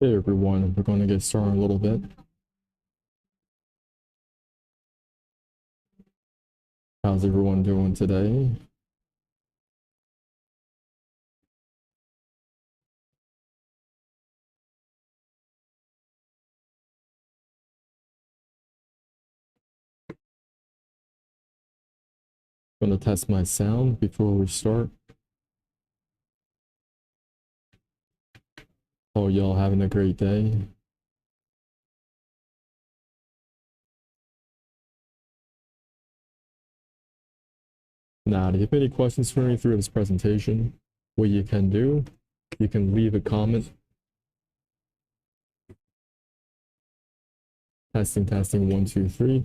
Hey everyone, we're going to get started in a little bit. How's everyone doing today? Going to test my sound before we start. Oh, y'all having a great day? Now, if you have any questions for me through this presentation, what you can do, you can leave a comment. Testing, testing, 1, 2, 3.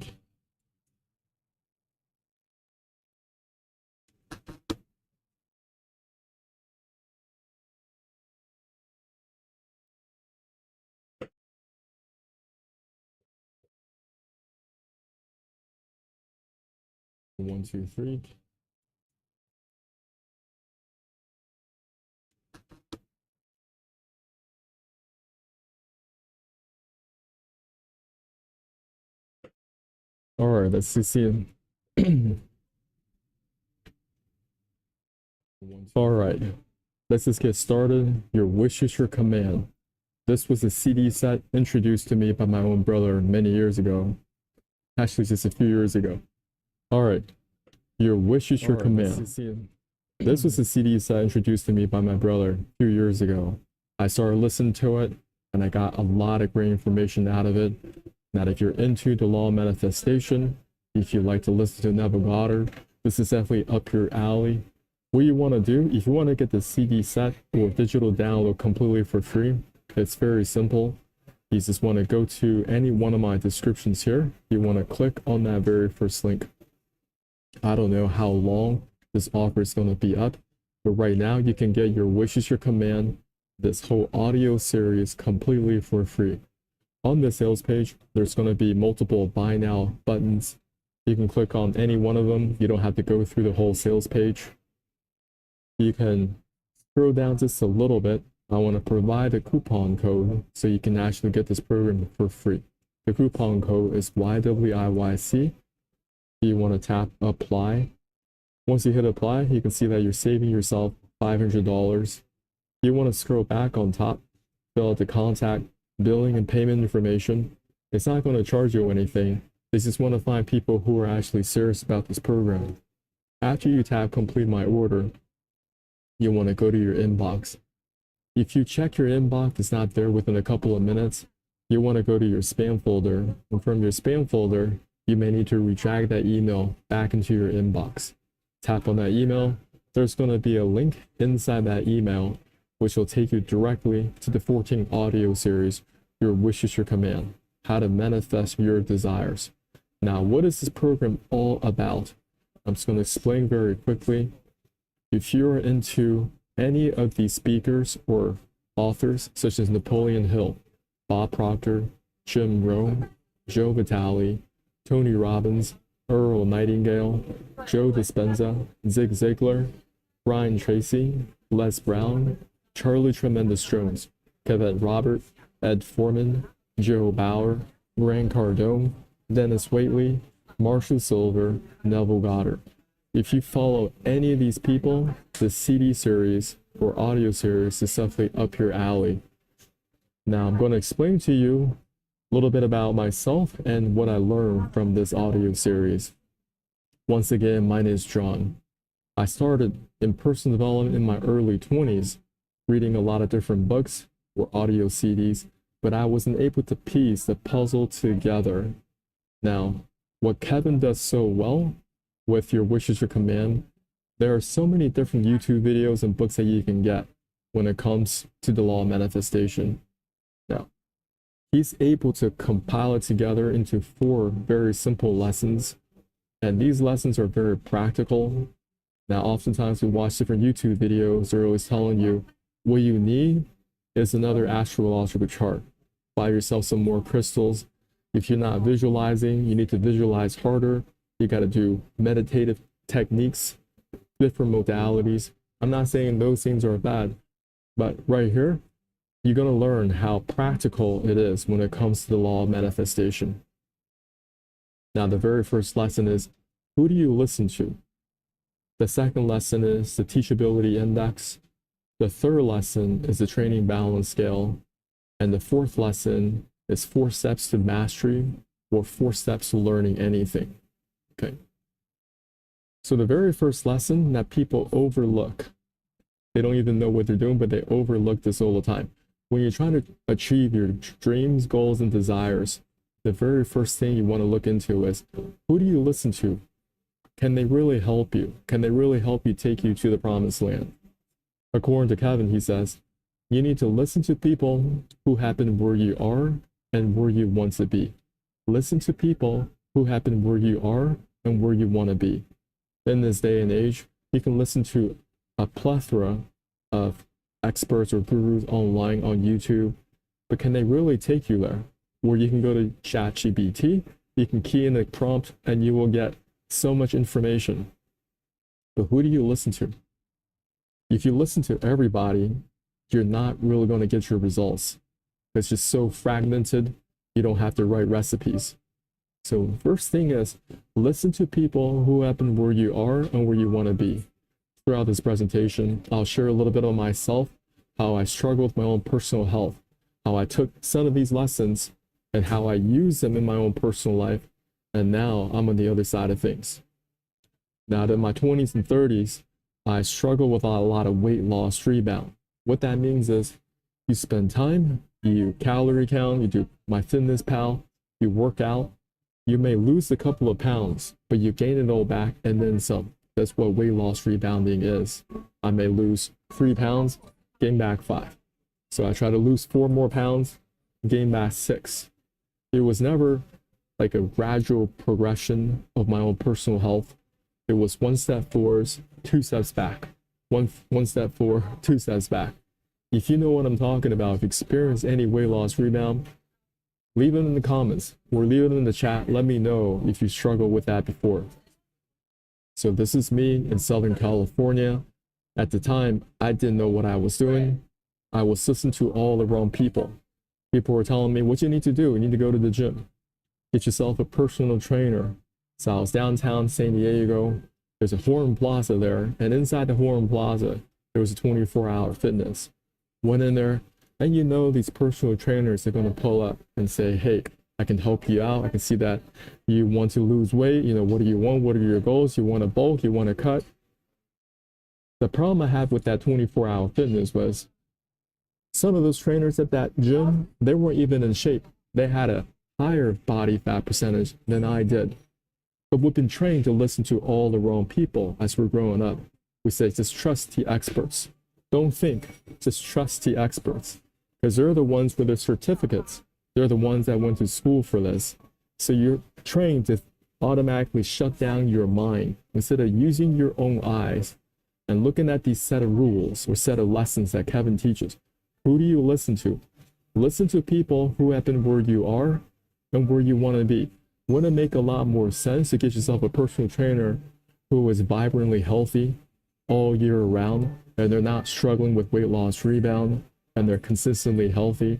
One, two, three. All right, let's see. All right, let's just get started. Your wish is your command. This was a CD set introduced to me by my own brother many years ago. Actually, just a few years ago. All right, your wish is your command. This was a CD set introduced to me by my brother a few years ago. I started listening to it, and I got a lot of great information out of it. That if you're into the law of manifestation, if you like to listen to Neville Goddard, this is definitely up your alley. What you want to do, if you want to get the CD set or digital download completely for free, it's very simple. You just want to go to any one of my descriptions here. You want to click on that very first link. I don't know how long this offer is going to be up, but right now you can get your wish is your command, this whole audio series completely for free. On the sales page, there's going to be multiple buy now buttons. You can click on any one of them. You don't have to go through the whole sales page. You can scroll down just a little bit. I want to provide a coupon code so you can actually get this program for free. The coupon code is YWIYC. You want to tap apply. Once you hit apply, you can see that you're saving yourself $500. You want to scroll back on top, fill out the contact, billing, and payment information. It's not going to charge you anything. They just want to find people who are actually serious about this program. After you tap complete my order, you want to go to your inbox. If you check your inbox, it's not there within a couple of minutes, you want to go to your spam folder. And from your spam folder, you may need to redrag that email back into your inbox. Tap on that email. There's going to be a link inside that email, which will take you directly to the 14 audio series, Your Wish is Your Command, How to Manifest Your Desires. Now, what is this program all about? I'm just going to explain very quickly. If you're into any of these speakers or authors, such as Napoleon Hill, Bob Proctor, Jim Rohn, Joe Vitale, Tony Robbins, Earl Nightingale, Joe Dispenza, Zig Ziglar, Brian Tracy, Les Brown, Charlie Tremendous Jones, Kevin Robert, Ed Foreman, Joe Bauer, Grant Cardone, Dennis Waitley, Marshall Silver, Neville Goddard. If you follow any of these people, the CD series or audio series is definitely up your alley. Now I'm going to explain to you a little bit about myself and what I learned from this audio series. Once again, my name is John. I started in personal development in my early 20s, reading a lot of different books or audio CDs, but I wasn't able to piece the puzzle together. Now, what Kevin does so well with Your Wish is Your Command, there are so many different YouTube videos and books that you can get when it comes to the law of manifestation. Now, he's able to compile it together into 4 very simple lessons, and these lessons are very practical. Now, oftentimes we watch different YouTube videos, they're always telling you what you need is another astrological chart. Buy yourself some more crystals. If you're not visualizing, you need to visualize harder. You got to do meditative techniques, different modalities. I'm not saying those things are bad, but right here, you're going to learn how practical it is when it comes to the law of manifestation. Now, the very first lesson is, who do you listen to? The second lesson is the teachability index. The third lesson is the training balance scale. And the fourth lesson is 4 steps to mastery, or 4 steps to learning anything. Okay. So the very first lesson that people overlook, they don't even know what they're doing, but they overlook this all the time. When you're trying to achieve your dreams, goals, and desires, the very first thing you want to look into is, who do you listen to? Can they really help you? Can they really help you take you to the promised land? According to Kevin, he says, you need to listen to people who happen where you are and where you want to be. Listen to people who happen where you are and where you want to be. In this day and age, you can listen to a plethora of experts or gurus online on YouTube, but can they really take you there? Where you can go to ChatGPT, you can key in a prompt, and you will get so much information. But who do you listen to? If you listen to everybody, you're not really going to get your results. It's just so fragmented, you don't have the right recipes. So first thing is, listen to people who happen where you are and where you want to be. Throughout this presentation, I'll share a little bit on myself, how I struggled with my own personal health, how I took some of these lessons and how I use them in my own personal life, and now I'm on the other side of things. Now, in my 20s and 30s, I struggled with a lot of weight loss rebound. What that means is you spend time, you calorie count, you do MyFitnessPal, you work out, you may lose a couple of pounds, but you gain it all back and then some. That's what weight loss rebounding is. I may lose 3 pounds, gain back 5. So I try to lose 4 more pounds, gain back 6. It was never like a gradual progression of my own personal health. It was 1 step forward, 2 steps back. One step forward, 2 steps back. If you know what I'm talking about, if you experience any weight loss rebound, leave it in the comments or leave it in the chat. Let me know if you struggled with that before. So this is me in Southern California. At the time, I didn't know what I was doing. I was listening to all the wrong people. People were telling me, what you need to do, you need to go to the gym. Get yourself a personal trainer. So I was downtown San Diego. There's a Horn Plaza there. And inside the Horn Plaza, there was a 24-hour fitness. Went in there, and you know these personal trainers are going to pull up and say, hey, I can help you out. I can see that you want to lose weight. You know, what do you want? What are your goals? You want to bulk? You want to cut? The problem I had with that 24-hour fitness was some of those trainers at that gym, they weren't even in shape. They had a higher body fat percentage than I did. But we've been trained to listen to all the wrong people as we're growing up. We say, just trust the experts. Don't think, just trust the experts. Because they're the ones with the certificates. They're the ones that went to school for this. So you're trained to automatically shut down your mind instead of using your own eyes and looking at these set of rules or set of lessons that Kevin teaches. Who do you listen to? Listen to people who have been where you are and where you want to be. Wouldn't it make a lot more sense to get yourself a personal trainer who is vibrantly healthy all year round, and they're not struggling with weight loss rebound, and they're consistently healthy?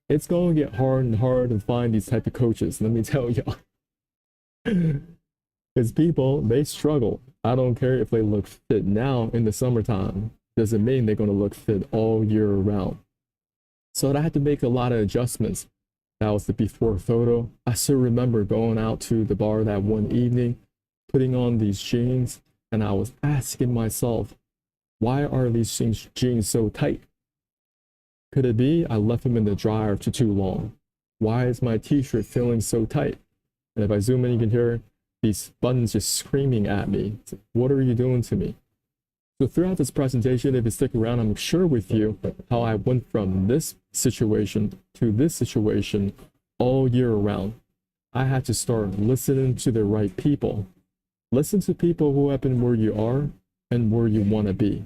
It's going to get hard and hard to find these type of coaches, let me tell y'all. Because people, they struggle. I don't care if they look fit now in the summertime. Doesn't mean they're going to look fit all year round. So I had to make a lot of adjustments. That was the before photo. I still remember going out to the bar that one evening, putting on these jeans, and I was asking myself, why are these jeans so tight? Could it be I left them in the dryer for too long? Why is my t-shirt feeling so tight? And if I zoom in, you can hear these buttons just screaming at me. What are you doing to me? So throughout this presentation, if you stick around, I'm sure with you how I went from this situation to this situation all year round. I had to start listening to the right people. Listen to people who have been where you are and where you want to be.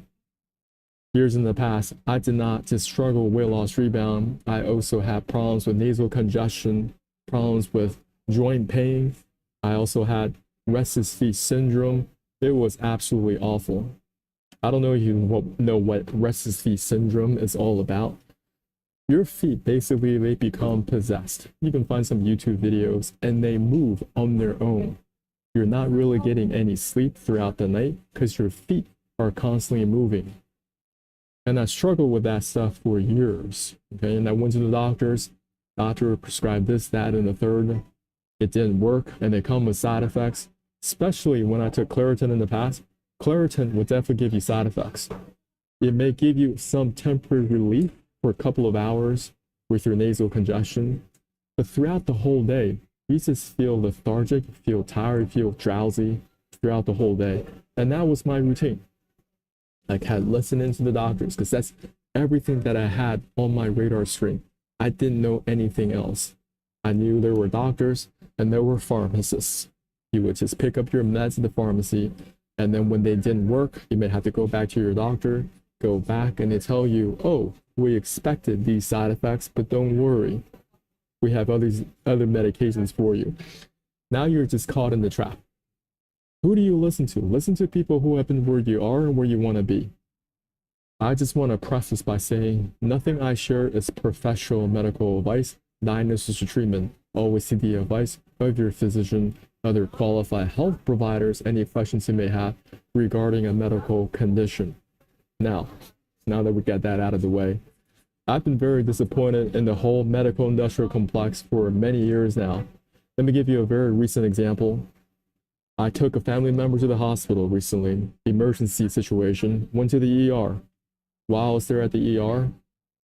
Years in the past, I did not just struggle with weight loss rebound. I also had problems with nasal congestion, problems with joint pain. I also had restless feet syndrome. It was absolutely awful. I don't know if you know what restless feet syndrome is all about, Your feet basically they become possessed. You can find some YouTube videos and they move on their own. You're not really getting any sleep throughout the night because your feet are constantly moving. And I struggled with that stuff for years. Okay, and I went to the doctor prescribed this, that, and the third. It didn't work, and they come with side effects. Especially when I took Claritin in the past. Claritin will definitely give you side effects. It may give you some temporary relief for a couple of hours with your nasal congestion, but throughout the whole day, you just feel lethargic, feel tired, feel drowsy throughout the whole day. And that was my routine. I kept listening to the doctors because that's everything that I had on my radar screen. I didn't know anything else. I knew there were doctors and there were pharmacists. You would just pick up your meds at the pharmacy, and then when they didn't work, you may have to go back to your doctor, go back, and they tell you, oh, we expected these side effects, but don't worry. We have all these other medications for you. Now you're just caught in the trap. Who do you listen to? Listen to people who have been where you are and where you want to be. I just want to preface by saying nothing I share is professional medical advice, diagnosis, or treatment. Always seek the advice of your physician, other qualified health providers, any questions you may have regarding a medical condition. Now that we got that out of the way, I've been very disappointed in the whole medical industrial complex for many years now. Let me give you a very recent example. I took a family member to the hospital recently, emergency situation, went to the ER. While I was there at the ER,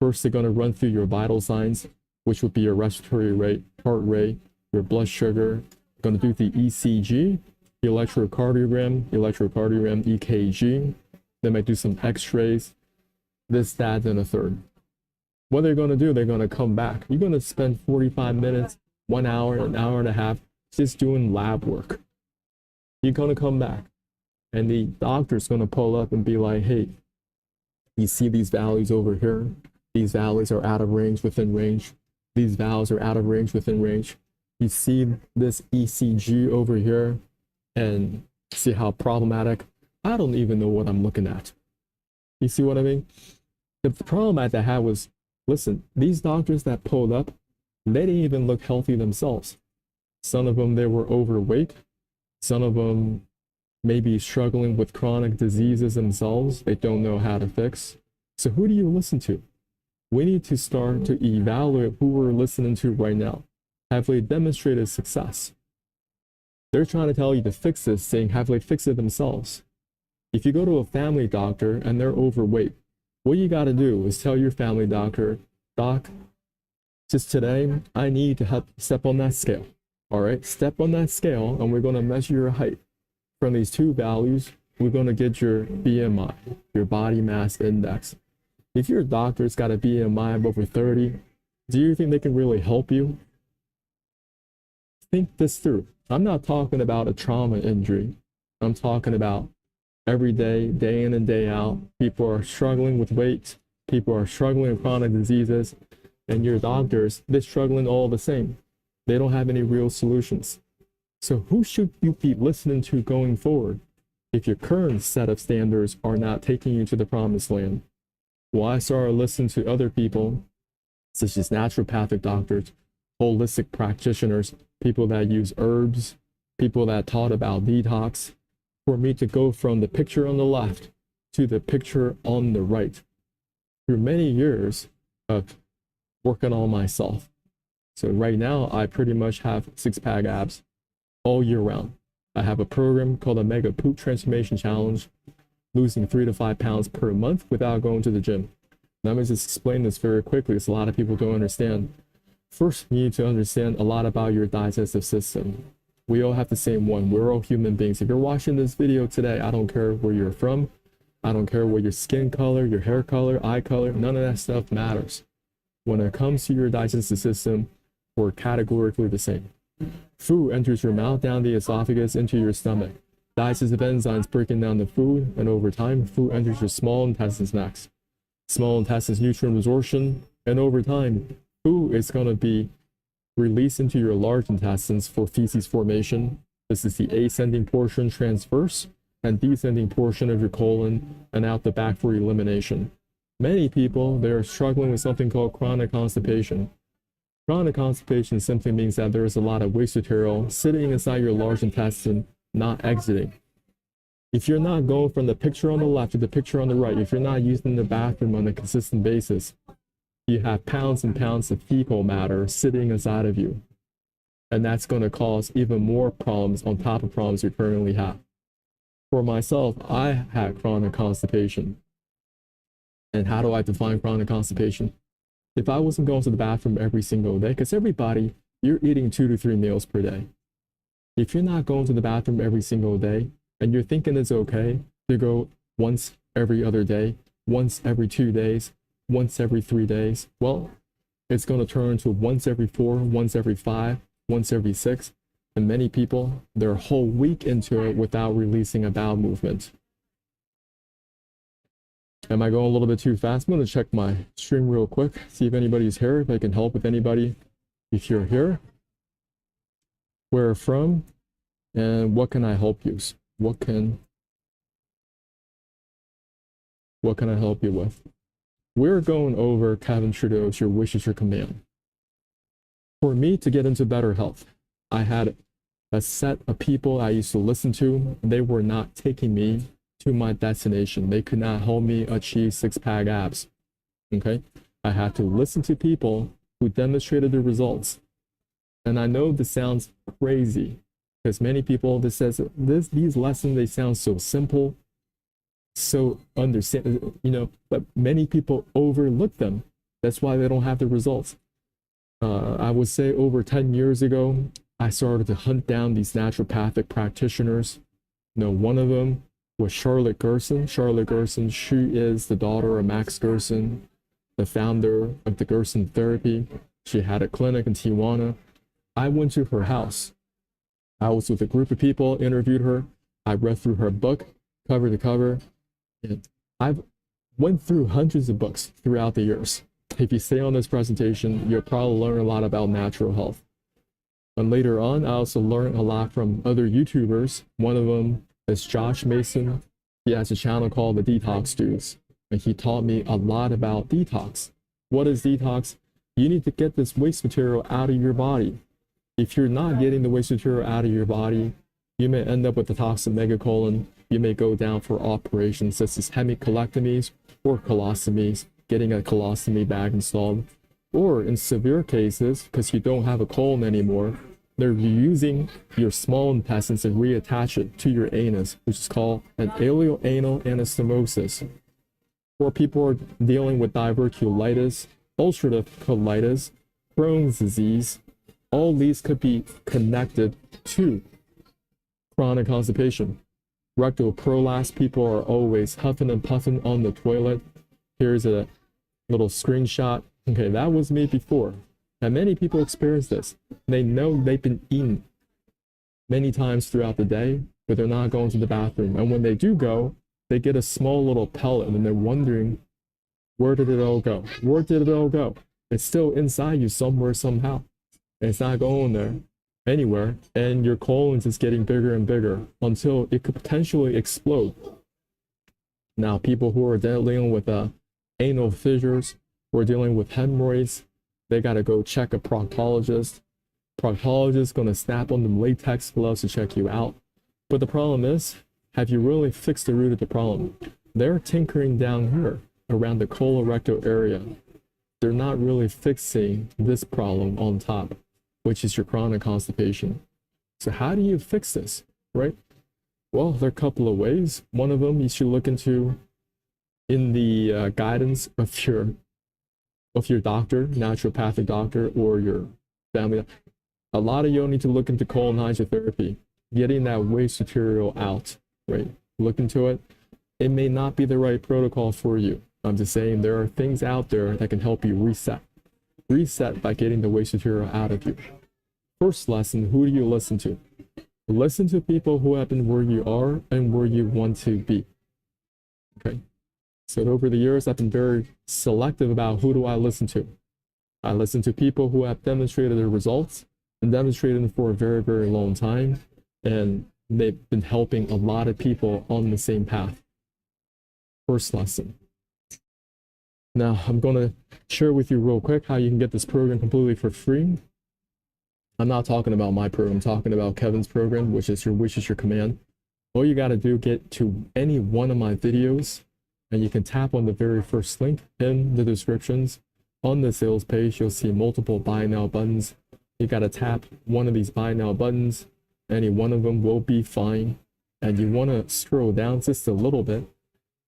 first they're going to run through your vital signs, which would be your respiratory rate, heart rate, your blood sugar, going to do the ECG, electrocardiogram, EKG. They might do some x-rays, this, that, and a third. What they're going to do, they're going to come back. You're going to spend 45 minutes, 1 hour, an hour and a half just doing lab work. You're going to come back and the doctor's going to pull up and be like, hey, you see these values over here? These values are out of range, within range. These values are out of range, within range. You see this ECG over here and see how problematic? I don't even know what I'm looking at. You see what I mean? The problem I had was, listen, these doctors that pulled up, they didn't even look healthy themselves. Some of them, they were overweight. Some of them may be struggling with chronic diseases themselves they don't know how to fix. So who do you listen to? We need to start to evaluate who we're listening to right now. Have they demonstrated success? They're trying to tell you to fix this, saying, have they fixed it themselves? If you go to a family doctor and they're overweight, what you got to do is tell your family doctor, doc, just today, I need to help step on that scale. All right, step on that scale and we're going to measure your height. From these two values, we're going to get your BMI, your body mass index. If your doctor's got a BMI of over 30, do you think they can really help you? Think this through. I'm not talking about a trauma injury. I'm talking about every day, day in and day out. People are struggling with weight. People are struggling with chronic diseases. And your doctors, they're struggling all the same. They don't have any real solutions. So who should you be listening to going forward if your current set of standards are not taking you to the promised land? Well, I started listening to other people, such as naturopathic doctors, holistic practitioners, people that use herbs, people that taught about detox, for me to go from the picture on the left to the picture on the right through many years of working on myself. So right now, I pretty much have six-pack abs all year round. I have a program called the Mega Poop Transformation Challenge, losing 3 to 5 pounds per month without going to the gym. Let me just explain this very quickly because a lot of people don't understand. First, you need to understand a lot about your digestive system. We all have the same one. We're all human beings. If you're watching this video today, I don't care where you're from. I don't care what your skin color, your hair color, eye color, none of that stuff matters. When it comes to your digestive system, we're categorically the same. Food enters your mouth, down the esophagus, into your stomach. Digestive enzymes breaking down the food, and over time, food enters your small intestines next. Small intestines nutrient absorption, and over time, food is going to be released into your large intestines for feces formation. This is the ascending portion transverse, and descending portion of your colon, and out the back for elimination. Many people, they're struggling with something called chronic constipation. Chronic constipation simply means that there is a lot of waste material sitting inside your large intestine, not exiting. If you're not going from the picture on the left to the picture on the right, if you're not using the bathroom on a consistent basis, you have pounds and pounds of fecal matter sitting inside of you. And that's going to cause even more problems on top of problems you currently have. For myself, I had chronic constipation. And how do I define chronic constipation? If I wasn't going to the bathroom every single day, because everybody, you're eating 2 to 3 meals per day. If you're not going to the bathroom every single day, and you're thinking it's okay to go once every other day, once every 2 days, once every 3 days, well, it's going to turn to once every 4, once every 5, once every 6, and many people, they're a whole week into it without releasing a bowel movement. Am I going a little bit too fast? I'm going to check my stream real quick, see if anybody's here, if I can help with anybody. If you're here, where from, and what can I help you? What can I help you with? We're going over Kevin Trudeau's Your Wish is Your Command. For me to get into better health, I had a set of people I used to listen to. They were not taking me to my destination. They could not help me achieve 6-pack abs. Okay? I had to listen to people who demonstrated the results. And I know this sounds crazy because many people, these lessons, they sound so simple, so understand, but many people overlook them. That's why they don't have the results. I would say over 10 years ago, I started to hunt down these naturopathic practitioners. One of them was Charlotte Gerson. Charlotte Gerson, she is the daughter of Max Gerson, the founder of the Gerson therapy. She had a clinic in Tijuana. I went to her house. I was with a group of people, interviewed her. I read through her book, cover to cover. And I've went through hundreds of books throughout the years. If you stay on this presentation, you'll probably learn a lot about natural health. And later on, I also learned a lot from other YouTubers. One of them is Josh Mason. He has a channel called The Detox Dudes. And he taught me a lot about detox. What is detox? You need to get this waste material out of your body. If you're not getting the waste material out of your body, you may end up with a toxic megacolon. You may go down for operations such as hemicolectomies or colostomies, getting a colostomy bag installed. Or in severe cases, because you don't have a colon anymore, they're using your small intestines and reattach it to your anus, which is called an ileoanal anastomosis. Or people are dealing with diverticulitis, ulcerative colitis, Crohn's disease. All these could be connected to chronic constipation. Rectal prolapse, people are always huffing and puffing on the toilet. Here's a little screenshot. Okay, that was me before. And many people experience this. They know they've been eaten many times throughout the day, but they're not going to the bathroom. And when they do go, they get a small little pellet and they're wondering, where did it all go? Where did it all go? It's still inside you somewhere, somehow. And it's not going there anywhere. And your colon is getting bigger and bigger until it could potentially explode. Now, people who are dealing with anal fissures, who are dealing with hemorrhoids, they got to go check a proctologist. Proctologist going to snap on them latex gloves to check you out. But the problem is, have you really fixed the root of the problem? They're tinkering down here around the colorectal area. They're not really fixing this problem on top, which is your chronic constipation. So how do you fix this, right? Well, there are a couple of ways. One of them you should look into in the guidance of your doctor, naturopathic doctor, or your family. A lot of you need to look into colon hydrotherapy, getting that waste material out, right? Look into it. It may not be the right protocol for you. I'm just saying there are things out there that can help you reset. Reset by getting the waste material out of you. First lesson, who do you listen to? Listen to people who have been where you are and where you want to be. Okay. So over the years, I've been very selective about who do I listen to. I listen to people who have demonstrated their results and demonstrated them for a very, very long time. And they've been helping a lot of people on the same path. First lesson. Now, I'm going to share with you real quick how you can get this program completely for free. I'm not talking about my program, I'm talking about Kevin's program, which is Your Wish is Your Command. All you got to do, get to any one of my videos, and you can tap on the very first link in the descriptions. On the sales page, you'll see multiple buy now buttons. You got to tap one of these buy now buttons. Any one of them will be fine. And you want to scroll down just a little bit.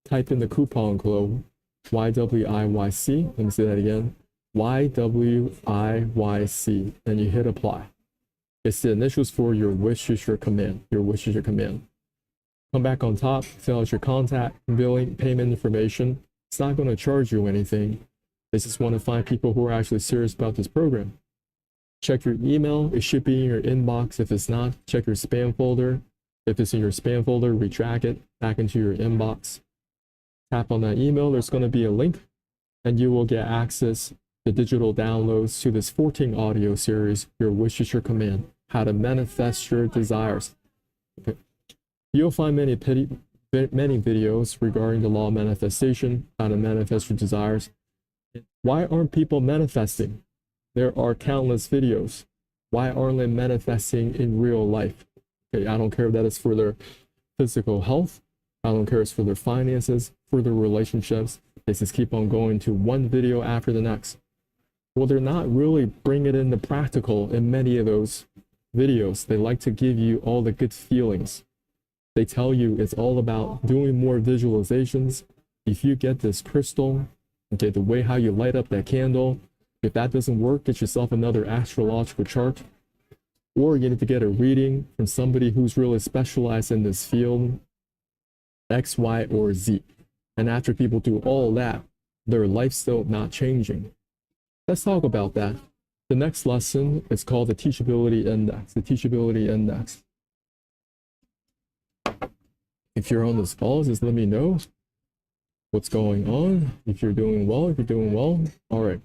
Type in the coupon code YWIYC. Let me say that again. YWIYC. And you hit apply. It's the initials for Your Wish is Your Command. Your Wish is Your Command. Come back on top, fill out your contact, billing, payment information. It's not going to charge you anything. They just want to find people who are actually serious about this program. Check your email. It should be in your inbox. If it's not, check your spam folder. If it's in your spam folder, retract it back into your inbox. Tap on that email. There's going to be a link, and you will get access to digital downloads to this 14 audio series, Your Wish is Your Command, How to Manifest Your Desires. Okay. You'll find many videos regarding the law of manifestation, how to manifest your desires. Why aren't people manifesting? There are countless videos. Why aren't they manifesting in real life? Okay, I don't care if that is for their physical health. I don't care if it's for their finances, for their relationships. They just keep on going to one video after the next. Well, they're not really bringing it into practical in many of those videos. They like to give you all the good feelings. They tell you it's all about doing more visualizations. If you get this crystal, okay, the way how you light up that candle, if that doesn't work, get yourself another astrological chart. Or you need to get a reading from somebody who's really specialized in this field, X, Y, or Z. And after people do all that, their life's still not changing. Let's talk about that. The next lesson is called the Teachability Index. The Teachability Index. If you're on this call, just let me know what's going on. If you're doing well, All right.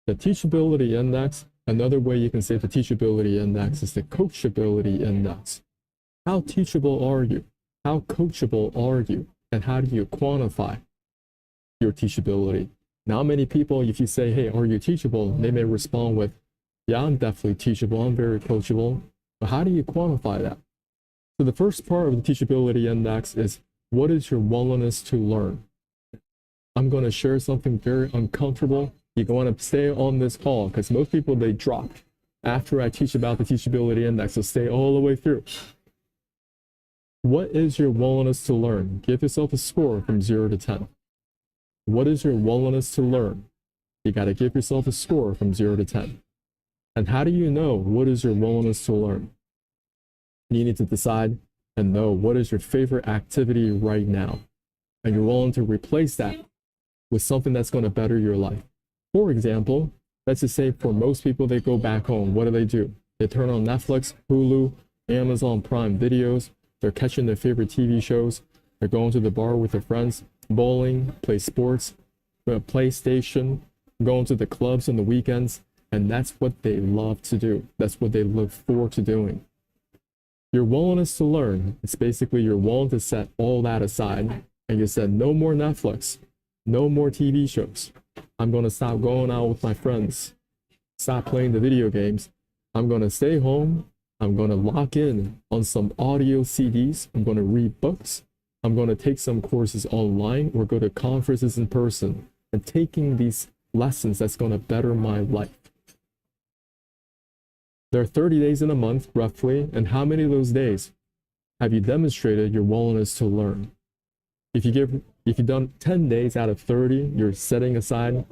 The Teachability Index, another way you can say the Teachability Index is the Coachability Index. How teachable are you? How coachable are you? And how do you quantify your teachability? Now, many people, if you say, hey, are you teachable? They may respond with, yeah, I'm definitely teachable. I'm very coachable. But how do you quantify that? So the first part of the Teachability Index is, what is your willingness to learn? I'm going to share something very uncomfortable. You're going to stay on this call because most people, they drop after I teach about the Teachability Index. So stay all the way through. What is your willingness to learn? Give yourself a score from 0 to 10. What is your willingness to learn? You got to give yourself a score from 0 to 10. And how do you know what is your willingness to learn? You need to decide and know what is your favorite activity right now. And you're willing to replace that with something that's going to better your life. For example, let's just say for most people, they go back home. What do? They turn on Netflix, Hulu, Amazon Prime videos. They're catching their favorite TV shows. They're going to the bar with their friends, bowling, play sports, PlayStation, going to the clubs on the weekends. And that's what they love to do. That's what they look forward to doing. Your willingness to learn is basically you're willing to set all that aside. And you said, no more Netflix, no more TV shows. I'm going to stop going out with my friends, stop playing the video games. I'm going to stay home. I'm going to lock in on some audio CDs. I'm going to read books. I'm going to take some courses online or go to conferences in person and taking these lessons that's going to better my life. There are 30 days in a month, roughly, and how many of those days have you demonstrated your willingness to learn? If you've done 10 days out of 30, you're setting aside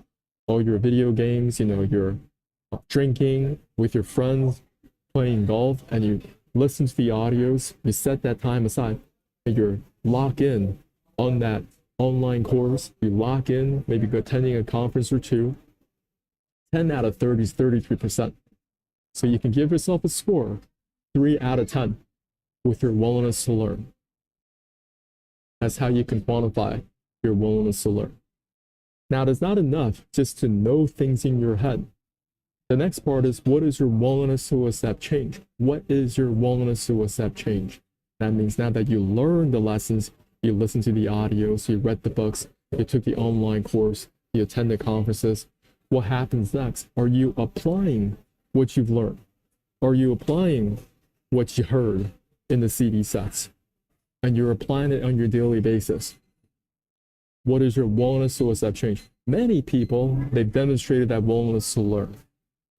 all your video games, you're drinking with your friends, playing golf, and you listen to the audios, you set that time aside, and you're locked in on that online course, you lock in, maybe attending a conference or two, 10 out of 30 is 33%. So you can give yourself a score, 3 out of 10, with your willingness to learn. That's how you can quantify your willingness to learn. Now, it's not enough just to know things in your head. The next part is, what is your willingness to accept change? What is your willingness to accept change? That means now that you learned the lessons, you listened to the audios, you read the books, you took the online course, you attend the conferences. What happens next? Are you applying what you've learned? Are you applying what you heard in the CD sets? And you're applying it on your daily basis. What is your willingness to accept change? Many people, they've demonstrated that willingness to learn.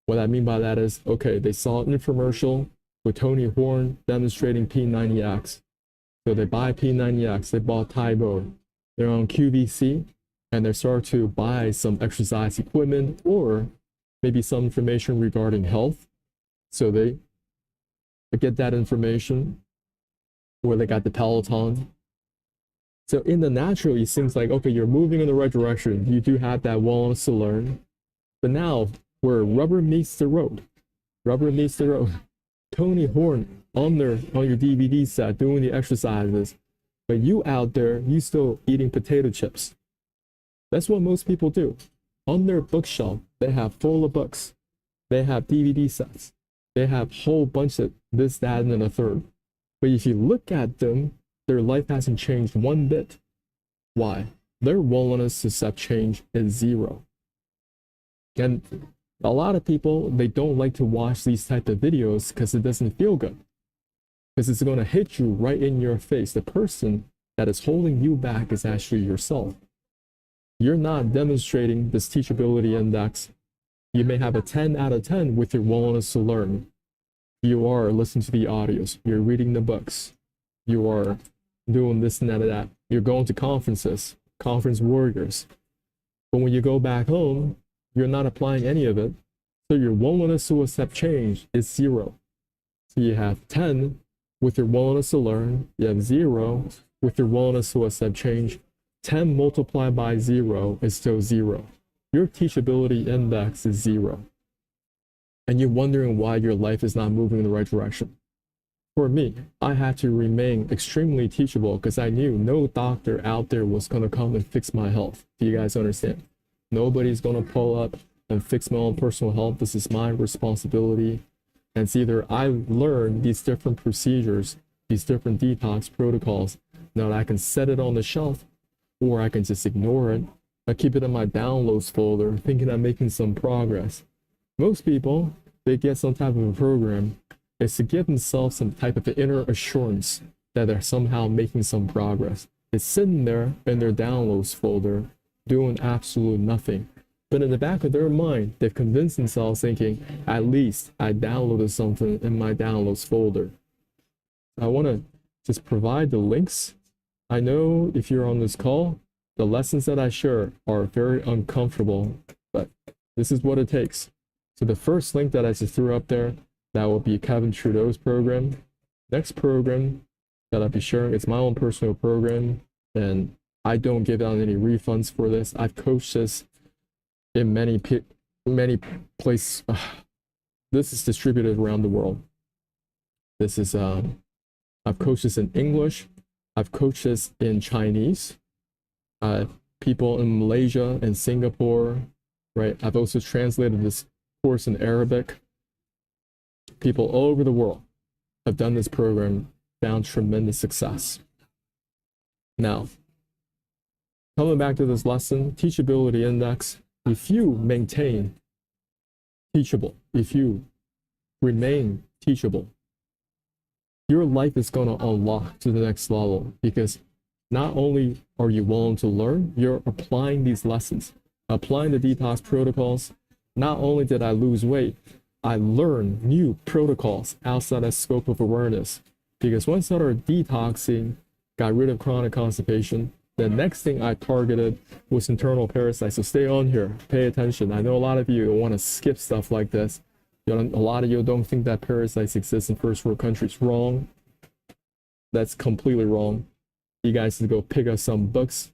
What I mean by that is, okay, they saw an infomercial with Tony Horn demonstrating P90X. So they buy P90X, they bought Tybo, they're on QVC, and they start to buy some exercise equipment or maybe some information regarding health. So they get that information, or they got the Peloton. So in the natural, it seems like, okay, you're moving in the right direction. You do have that willingness to learn. But now, where rubber meets the road, Tony Horn on your DVD set doing the exercises, but you out there, you still eating potato chips. That's what most people do. On their bookshelf, they have full of books. They have DVD sets. They have a whole bunch of this, that, and then a third. But if you look at them, their life hasn't changed one bit. Why? Their willingness to accept change is zero. And a lot of people, they don't like to watch these type of videos because it doesn't feel good. Because it's going to hit you right in your face. The person that is holding you back is actually yourself. You're not demonstrating this teachability index. You may have a 10 out of 10 with your willingness to learn. You are listening to the audios. You're reading the books. You are doing this and that. You're going to conferences, conference warriors. But when you go back home, you're not applying any of it. So your willingness to accept change is zero. So you have 10 with your willingness to learn. You have 0 with your willingness to accept change. 10 multiplied by 0 is still 0. Your teachability index is 0. And you're wondering why your life is not moving in the right direction. For me, I had to remain extremely teachable because I knew no doctor out there was going to come and fix my health. Do you guys understand? Nobody's going to pull up and fix my own personal health. This is my responsibility. And it's either I learn these different procedures, these different detox protocols, now that I can set it on the shelf, or I can just ignore it. I keep it in my downloads folder, thinking I'm making some progress. Most people, they get some type of a program, is to give themselves some type of inner assurance that they're somehow making some progress. It's sitting there in their downloads folder, doing absolute nothing. But in the back of their mind, they've convinced themselves thinking, at least I downloaded something in my downloads folder. I want to just provide the links. I know if you're on this call, the lessons that I share are very uncomfortable, but this is what it takes. So the first link that I just threw up there, that will be Kevin Trudeau's program. Next program that I'll be sharing, it's my own personal program, and I don't give out any refunds for this. I've coached this in many places. This is distributed around the world. This is, I've coached this in English. I've coached this in Chinese. People in Malaysia and Singapore, right? I've also translated this course in Arabic. People all over the world have done this program, found tremendous success. Now, coming back to this lesson, teachability index, if you maintain teachable, if you remain teachable, your life is going to unlock to the next level, because not only are you willing to learn, you're applying these lessons, applying the detox protocols. Not only did I lose weight, I learned new protocols outside the scope of awareness. Because once I started detoxing, got rid of chronic constipation, the next thing I targeted was internal parasites. So stay on here, pay attention. I know a lot of you want to skip stuff like this. A lot of you don't think that parasites exist in first world countries. Wrong. That's completely wrong. You guys need to go pick up some books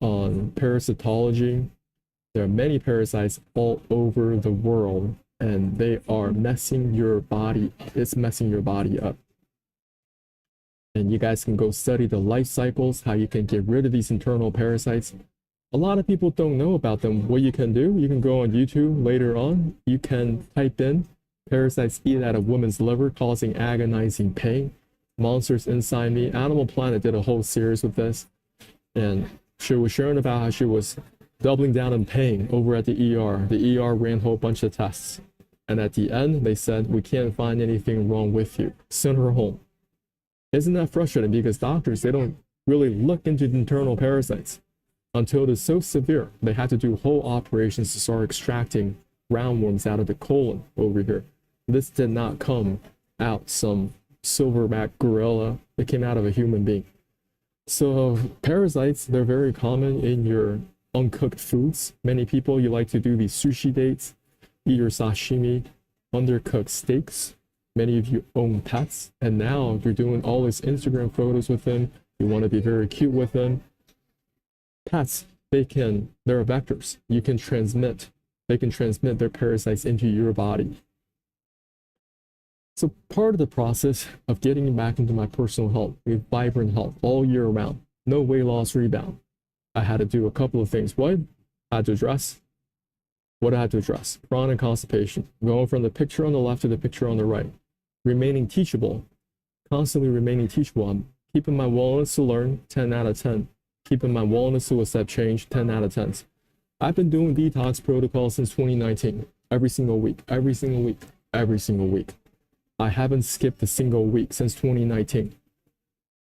on parasitology. There are many parasites all over the world, and they are messing your body. It's messing your body up. And you guys can go study the life cycles, how you can get rid of these internal parasites. A lot of people don't know about them. What you can do, you can go on YouTube later on. You can type in parasites eat at a woman's liver causing agonizing pain. Monsters Inside Me. Animal Planet did a whole series with this. And she was sharing about how she was doubling down on pain over at the ER. The ER ran a whole bunch of tests. And at the end, they said, we can't find anything wrong with you. Send her home. Isn't that frustrating? Because doctors, they don't really look into the internal parasites until it is so severe. They had to do whole operations to start extracting roundworms out of the colon over here. This did not come out some silverback gorilla. It came out of a human being. So parasites, they're very common in your uncooked foods. Many people, you like to do these sushi dates, eat your sashimi, undercooked steaks. Many of you own pets, and now you're doing all these Instagram photos with them. You want to be very cute with them. Pets, they're vectors. They can transmit their parasites into your body. So part of the process of getting back into my personal health, with vibrant health all year round, no weight loss rebound, I had to do a couple of things. What I had to address? Chronic constipation, going from the picture on the left to the picture on the right. Remaining teachable, constantly remaining teachable. I'm keeping my willingness to learn, 10 out of 10. Keeping my willingness to accept change, 10 out of 10. I've been doing detox protocols since 2019, every single week. I haven't skipped a single week since 2019.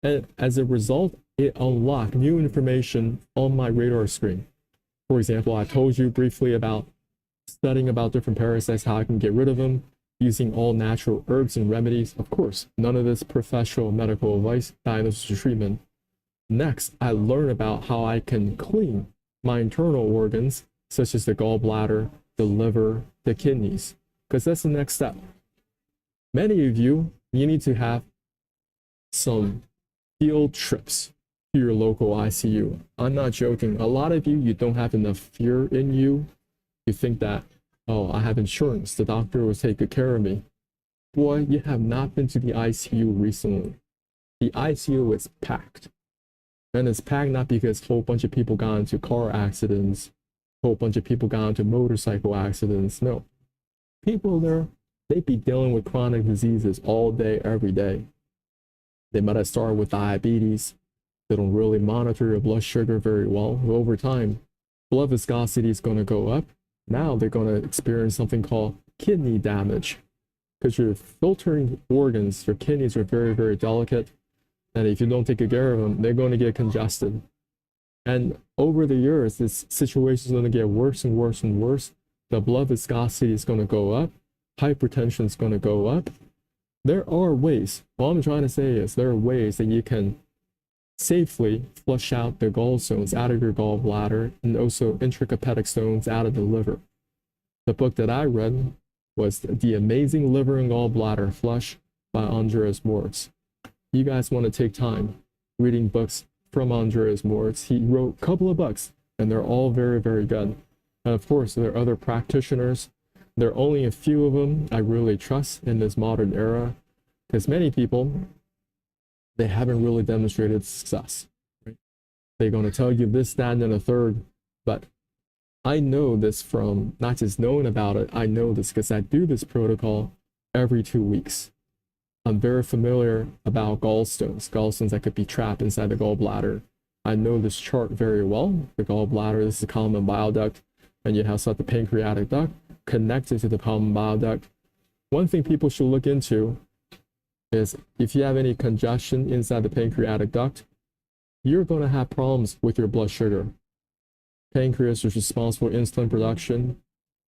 And as a result, it unlocked new information on my radar screen. For example, I told you briefly about studying about different parasites, how I can get rid of them, using all natural herbs and remedies. Of course, none of this professional medical advice, diagnosis, or treatment. Next, I learned about how I can clean my internal organs, such as the gallbladder, the liver, the kidneys, because that's the next step. Many of you need to have some field trips to your local ICU. I'm not joking. A lot of you don't have enough fear in you. You think that, oh, I have insurance, the doctor will take good care of me. Boy, you have not been to the ICU recently. The ICU is packed. And it's packed not because a whole bunch of people got into car accidents, a whole bunch of people got into motorcycle accidents. No. People there, they be dealing with chronic diseases all day, every day. They might have started with diabetes. They don't really monitor your blood sugar very well. Over time, blood viscosity is going to go up. Now they're going to experience something called kidney damage, because your filtering organs, your kidneys are very, very delicate. And if you don't take good care of them, they're going to get congested. And over the years, this situation is going to get worse and worse and worse. The blood viscosity is going to go up. Hypertension is going to go up. There are ways. All I'm trying to say is there are ways that you can safely flush out the gallstones out of your gallbladder, and also intrahepatic stones out of the liver. The book that I read was The Amazing Liver and Gallbladder Flush by Andreas Moritz. You guys want to take time reading books from Andreas Moritz. He wrote a couple of books, and they're all very, very good. And of course, there are other practitioners. There are only a few of them I really trust in this modern era, because many people, they haven't really demonstrated success. Right? They're going to tell you this, that, and a third, but I know this from not just knowing about it, I know this because I do this protocol every 2 weeks. I'm very familiar about gallstones that could be trapped inside the gallbladder. I know this chart very well. The gallbladder, this is a common bile duct, and you have the pancreatic duct connected to the common bile duct. One thing people should look into is if you have any congestion inside the pancreatic duct, you're going to have problems with your blood sugar. Pancreas is responsible for insulin production.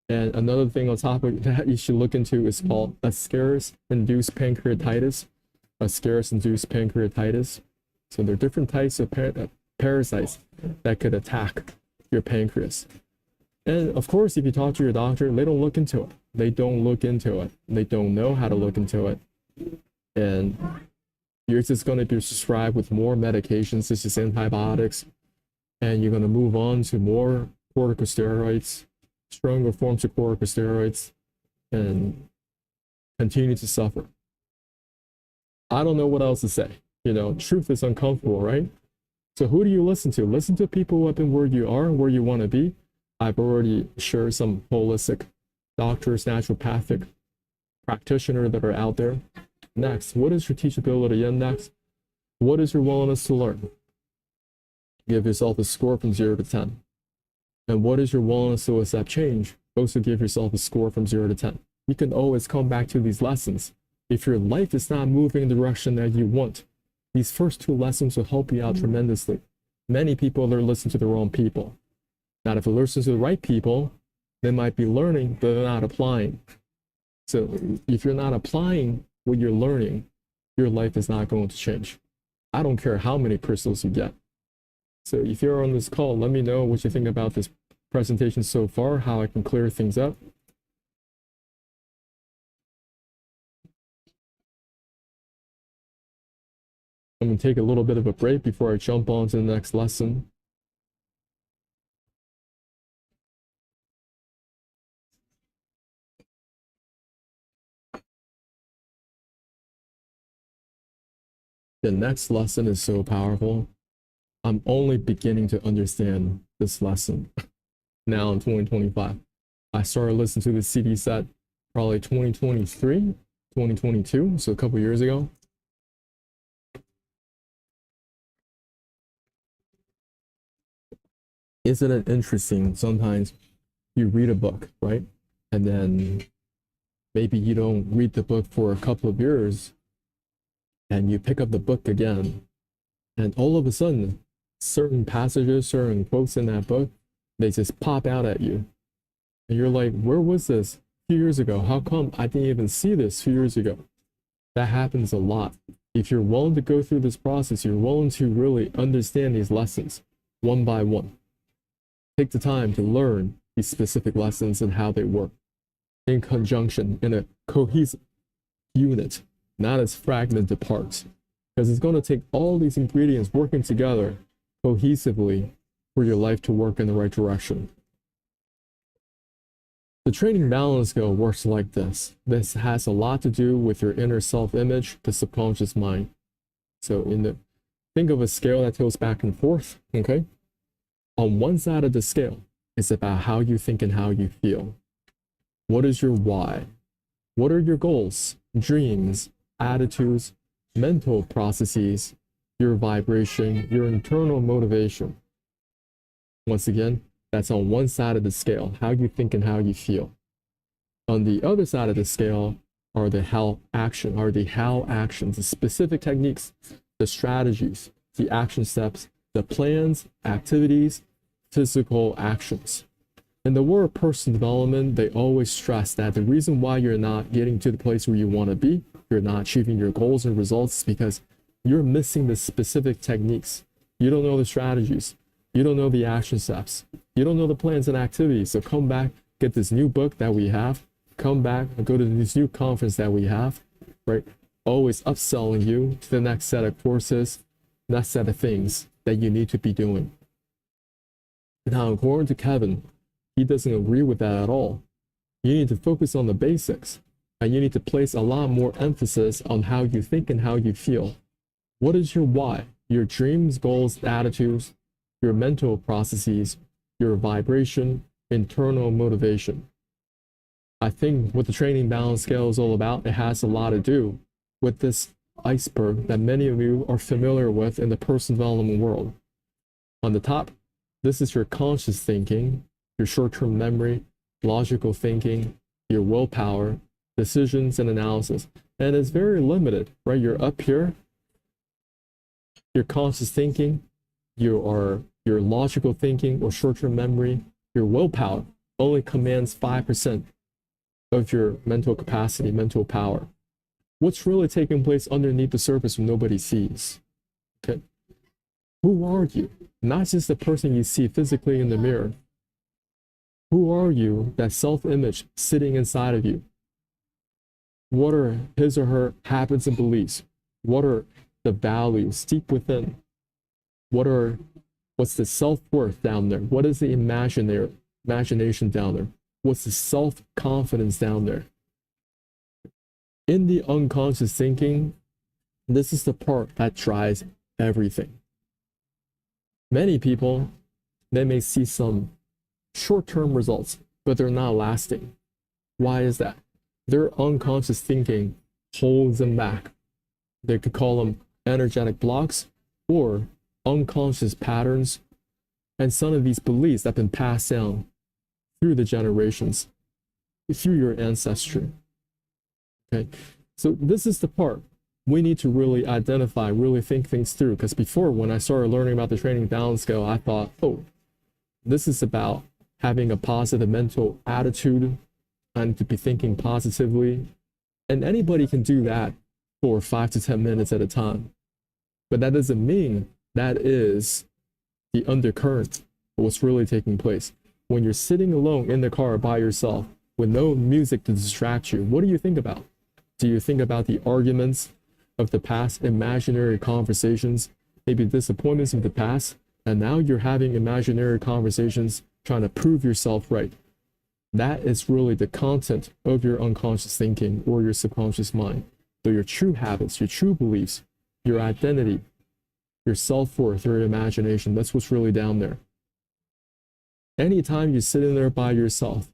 And another thing on top of that you should look into is called Ascaris-induced pancreatitis. Ascaris-induced pancreatitis. So there are different types of parasites that could attack your pancreas. And of course, if you talk to your doctor, they don't look into it. They don't know how to look into it. And you're just going to be prescribed with more medications, such as antibiotics, and you're going to move on to more corticosteroids, stronger forms of corticosteroids, and continue to suffer. I don't know what else to say. Truth is uncomfortable, right? So who do you listen to? Listen to people who have been where you are and where you want to be. I've already shared some holistic doctors, naturopathic practitioners that are out there. Next, what is your teachability index? What is your willingness to learn? Give yourself a score from 0 to 10. And what is your willingness to accept change? Also give yourself a score from 0 to 10. You can always come back to these lessons. If your life is not moving in the direction that you want, these first 2 lessons will help you out tremendously. Many people are listening to the wrong people. Now, if you listen to the right people, they might be learning, but they're not applying. So if you're not applying what you're learning, your life is not going to change. I don't care how many crystals you get. So if you're on this call, let me know what you think about this presentation so far, how I can clear things up. I'm going to take a little bit of a break before I jump on to the next lesson. The next lesson is so powerful. I'm only beginning to understand this lesson now in 2025. I started listening to the CD set probably 2023, 2022, so a couple years ago. Isn't it interesting? Sometimes you read a book, right? And then maybe you don't read the book for a couple of years and you pick up the book again. And all of a sudden, certain passages, certain quotes in that book, they just pop out at you. And you're like, where was this a few years ago? How come I didn't even see this a few years ago? That happens a lot. If you're willing to go through this process, you're willing to really understand these lessons one by one. Take the time to learn these specific lessons and how they work in conjunction, in a cohesive unit, not as fragmented parts. Because it's going to take all these ingredients working together cohesively for your life to work in the right direction. The training balance scale works like this. This has a lot to do with your inner self-image, the subconscious mind. So think of a scale that goes back and forth, okay? On one side of the scale, it's about how you think and how you feel. What is your why? What are your goals, dreams, attitudes, mental processes, your vibration, your internal motivation? Once again, that's on one side of the scale, how you think and how you feel. On the other side of the scale are the how actions, the specific techniques, the strategies, the action steps, the plans, activities, physical actions. In the world of personal development, they always stress that the reason why you're not getting to the place where you want to be, you're not achieving your goals and results, is because you're missing the specific techniques. You don't know the strategies. You don't know the action steps. You don't know the plans and activities. So come back, get this new book that we have, come back and go to this new conference that we have, right? Always upselling you to the next set of courses, next set of things that you need to be doing. Now, according to Kevin, he doesn't agree with that at all. You need to focus on the basics, and you need to place a lot more emphasis on how you think and how you feel. What is your why? Your dreams, goals, attitudes, your mental processes, your vibration, internal motivation. I think what the training balance scale is all about, it has a lot to do with this iceberg that many of you are familiar with in the personal development world. On the top, this is your conscious thinking, your short-term memory, logical thinking, your willpower, decisions and analysis. And it's very limited, right? You're up here, your conscious thinking, your logical thinking or short-term memory, your willpower only commands 5% of your mental capacity, mental power. What's really taking place underneath the surface nobody sees? Okay. Who are you? Not just the person you see physically in the mirror. Who are you, that self-image sitting inside of you? What are his or her habits and beliefs? What are the values deep within? What's the self-worth down there? What is the imagination down there? What's the self-confidence down there? In the unconscious thinking, this is the part that drives everything. Many people, they may see some short-term results, but they're not lasting. Why is that? Their unconscious thinking holds them back. They could call them energetic blocks or unconscious patterns and some of these beliefs that have been passed down through the generations, through your ancestry. Okay, so this is the part we need to really identify, really think things through. Because before, when I started learning about the training balance scale, I thought, oh, this is about having a positive mental attitude. I need to be thinking positively. And anybody can do that for 5 to 10 minutes at a time. But that doesn't mean that is the undercurrent of what's really taking place. When you're sitting alone in the car by yourself with no music to distract you, what do you think about? Do you think about the arguments of the past, imaginary conversations, maybe disappointments of the past, and now you're having imaginary conversations trying to prove yourself right? That is really the content of your unconscious thinking or your subconscious mind. So your true habits, your true beliefs, your identity, your self-worth, your imagination, that's what's really down there. Anytime you sit in there by yourself,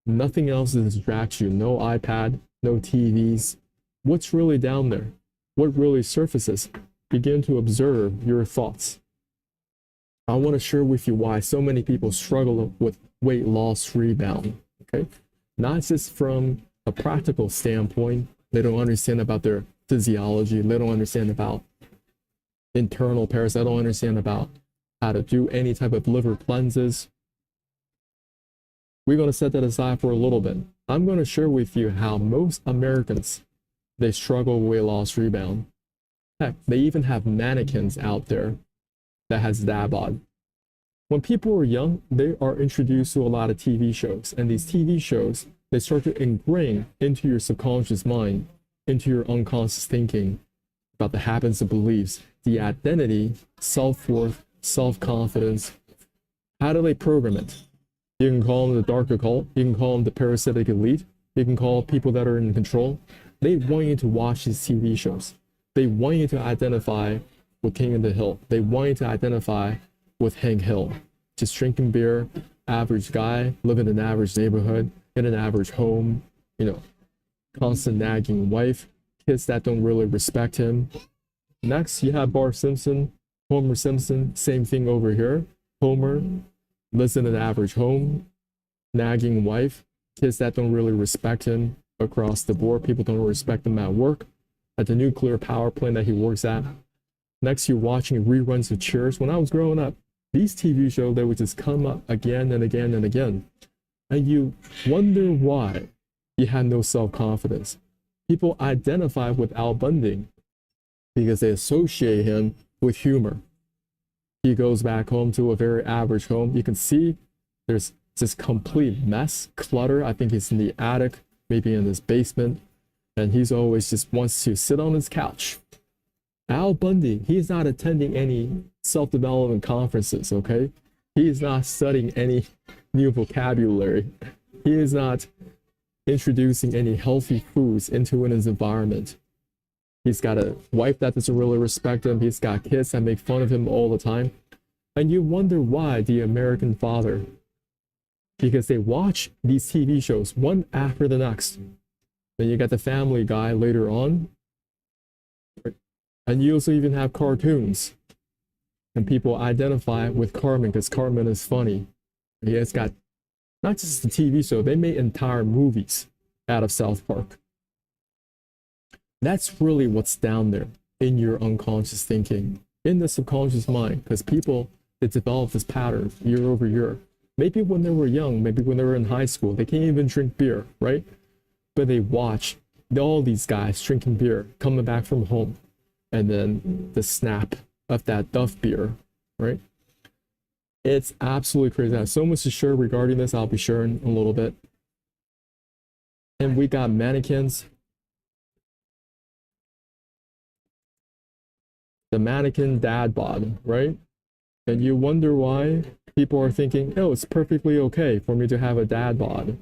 nothing else distracts you, no iPad, no TVs, what's really down there? What really surfaces? Begin to observe your thoughts. I want to share with you why so many people struggle with weight loss rebound, okay? Not just from a practical standpoint, they don't understand about their physiology, they don't understand about internal parasites, they don't understand about how to do any type of liver cleanses. We're going to set that aside for a little bit. I'm going to share with you how most Americans, they struggle with weight loss rebound. Heck, they even have mannequins out there that has dad bod. When people are young, they are introduced to a lot of TV shows, and these TV shows, they start to ingrain into your subconscious mind, into your unconscious thinking about the habits and beliefs, the identity, self-worth, self-confidence. How do they program it? You can call them the dark occult, you can call them the parasitic elite, you can call people that are in control. They want you to watch these TV shows. They want you to identify with King of the Hill. They want you to identify with Hank Hill. Just drinking beer, average guy, living in an average neighborhood, in an average home, you know, constant nagging wife, kids that don't really respect him. Next, you have Bart Simpson, Homer Simpson, same thing over here. Homer lives in an average home, nagging wife, kids that don't really respect him across the board. People don't respect him at work, at the nuclear power plant that he works at. Next, you're watching reruns of Cheers. When I was growing up, these TV shows, they would just come up again and again and again. And you wonder why you had no self-confidence. People identify with Al Bundy because they associate him with humor. He goes back home to a very average home. You can see there's this complete mess, clutter. I think he's in the attic, maybe in his basement. And he's always just wants to sit on his couch. Al Bundy, he's not attending any self-development conferences, okay? He is not studying any new vocabulary. He is not introducing any healthy foods into his environment. He's got a wife that doesn't really respect him. He's got kids that make fun of him all the time. And you wonder why the American father, because they watch these TV shows one after the next. Then you got the Family Guy later on. And you also even have cartoons. And people identify with Cartman because Cartman is funny. He has got not just the TV show, they made entire movies out of South Park. That's really what's down there in your unconscious thinking, in the subconscious mind, because people, they develop this pattern year over year. Maybe when they were young, maybe when they were in high school, they can't even drink beer, right? But they watch all these guys drinking beer, coming back from home, and then the snap of that Duff beer, right? It's absolutely crazy. I have so much to share regarding this. I'll be sharing a little bit. And we got mannequins. The mannequin dad bod, right? And you wonder why people are thinking, oh, it's perfectly okay for me to have a dad bod.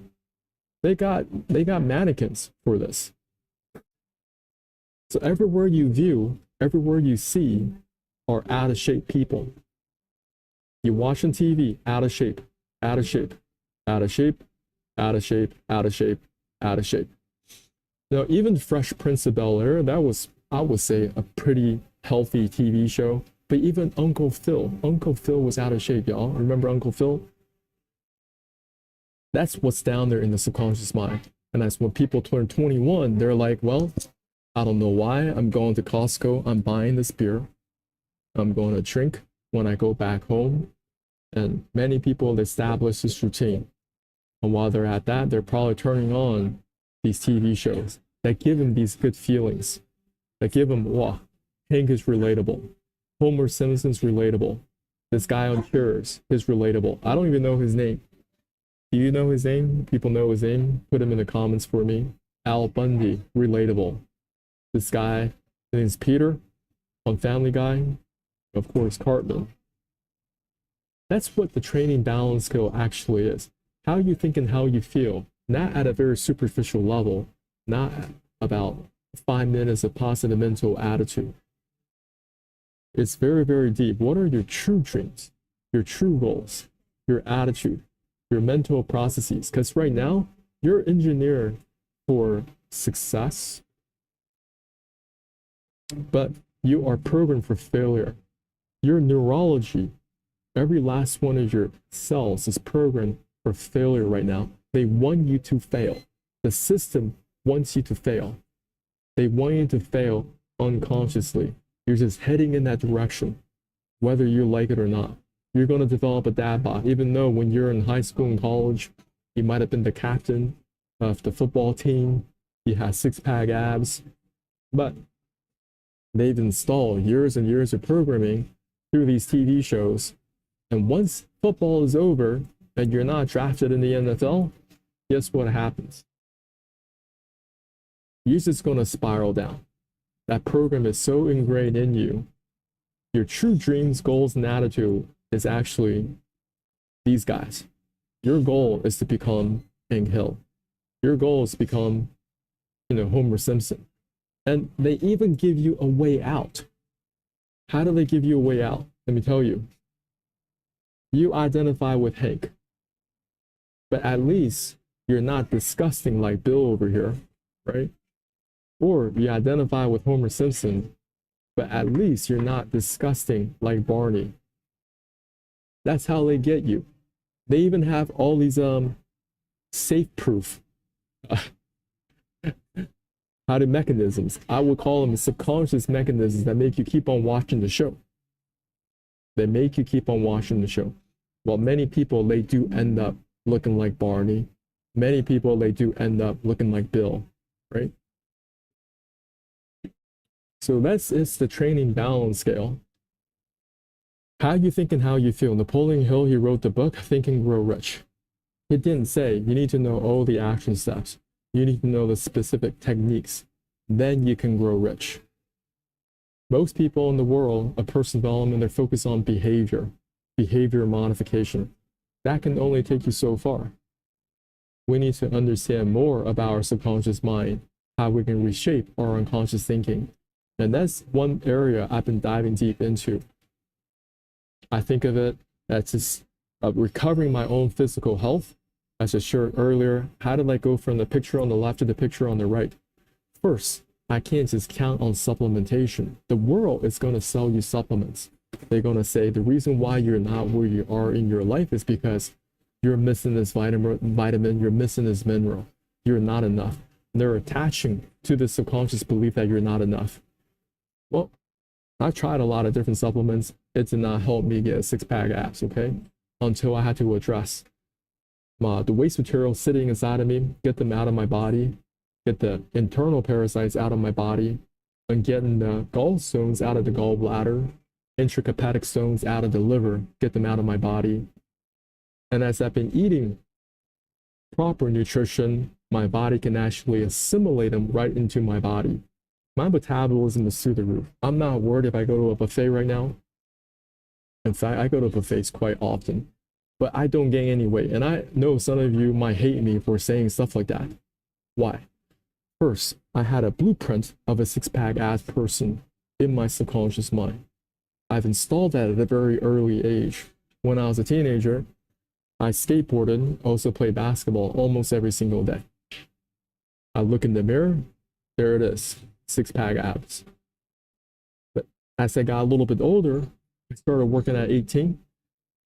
They got mannequins for this. So everywhere you view, everywhere you see are out of shape people. You watch on TV, out of shape, out of shape, out of shape, out of shape, out of shape, out of shape. Now, even Fresh Prince of Bel-Air, that was, I would say, a pretty healthy TV show. But even Uncle Phil was out of shape, y'all. Remember Uncle Phil? That's what's down there in the subconscious mind. And that's when people turn 21, they're like, well, I don't know why. I'm going to Costco. I'm buying this beer. I'm going to drink when I go back home. And many people establish this routine. And while they're at that, they're probably turning on these TV shows that give them these good feelings, that give them, wow, Hank is relatable. Homer Simpson's relatable. This guy on Cheers is relatable. I don't even know his name. Do you know his name? People know his name? Put him in the comments for me. Al Bundy, relatable. This guy, his name's Peter on Family Guy. Of course, Cartman. That's what the training balance skill actually is. How you think and how you feel. Not at a very superficial level. Not about 5 minutes of positive mental attitude. It's very, very deep. What are your true dreams, your true goals, your attitude, your mental processes? Because right now, you're engineered for success, but you are programmed for failure. Your neurology, every last one of your cells is programmed for failure right now. They want you to fail. The system wants you to fail. They want you to fail unconsciously. You're just heading in that direction, whether you like it or not. You're going to develop a dad bod, even though when you're in high school and college, you might have been the captain of the football team. You had six-pack abs, but they've installed years and years of programming through these TV shows. And once football is over and you're not drafted in the NFL, guess what happens? You're just going to spiral down. That program is so ingrained in you. Your true dreams, goals, and attitude is actually these guys. Your goal is to become Hank Hill. Your goal is to become, Homer Simpson. And they even give you a way out. How do they give you a way out? Let me tell you. You identify with Hank. But at least you're not disgusting like Bill over here, right? Or you identify with Homer Simpson, but at least you're not disgusting like Barney. That's how they get you. They even have all these safe proof how to mechanisms. I would call them subconscious mechanisms that make you keep on watching the show. They make you keep on watching the show. Well, many people, they do end up looking like Barney. Many people, they do end up looking like Bill, right? So it's the training balance scale. How you think and how you feel. Napoleon Hill, he wrote the book, Think and Grow Rich. He didn't say you need to know all the action steps. You need to know the specific techniques. Then you can grow rich. Most people in the world of personal development, they're focused on behavior modification. That can only take you so far. We need to understand more about our subconscious mind, how we can reshape our unconscious thinking. And that's one area I've been diving deep into. I think of it as just recovering my own physical health. As I shared earlier, how did I go from the picture on the left to the picture on the right? First, I can't just count on supplementation. The world is going to sell you supplements. They're going to say the reason why you're not where you are in your life is because you're missing this vitamin, you're missing this mineral. You're not enough. And they're attaching to the subconscious belief that you're not enough. Well, I tried a lot of different supplements. It did not help me get six-pack abs, okay? Until I had to address the waste material sitting inside of me, get them out of my body, get the internal parasites out of my body, and getting the gallstones out of the gallbladder, intrahepatic stones out of the liver, get them out of my body. And as I've been eating proper nutrition, my body can actually assimilate them right into my body. My metabolism is through the roof. I'm not worried if I go to a buffet right now. In fact, I go to buffets quite often, but I don't gain any weight. And I know some of you might hate me for saying stuff like that. Why? First, I had a blueprint of a six-pack abs person in my subconscious mind. I've installed that at a very early age. When I was a teenager, I skateboarded, also played basketball almost every single day. I look in the mirror, there it is, six-pack abs. But as I got a little bit older, I started working at 18,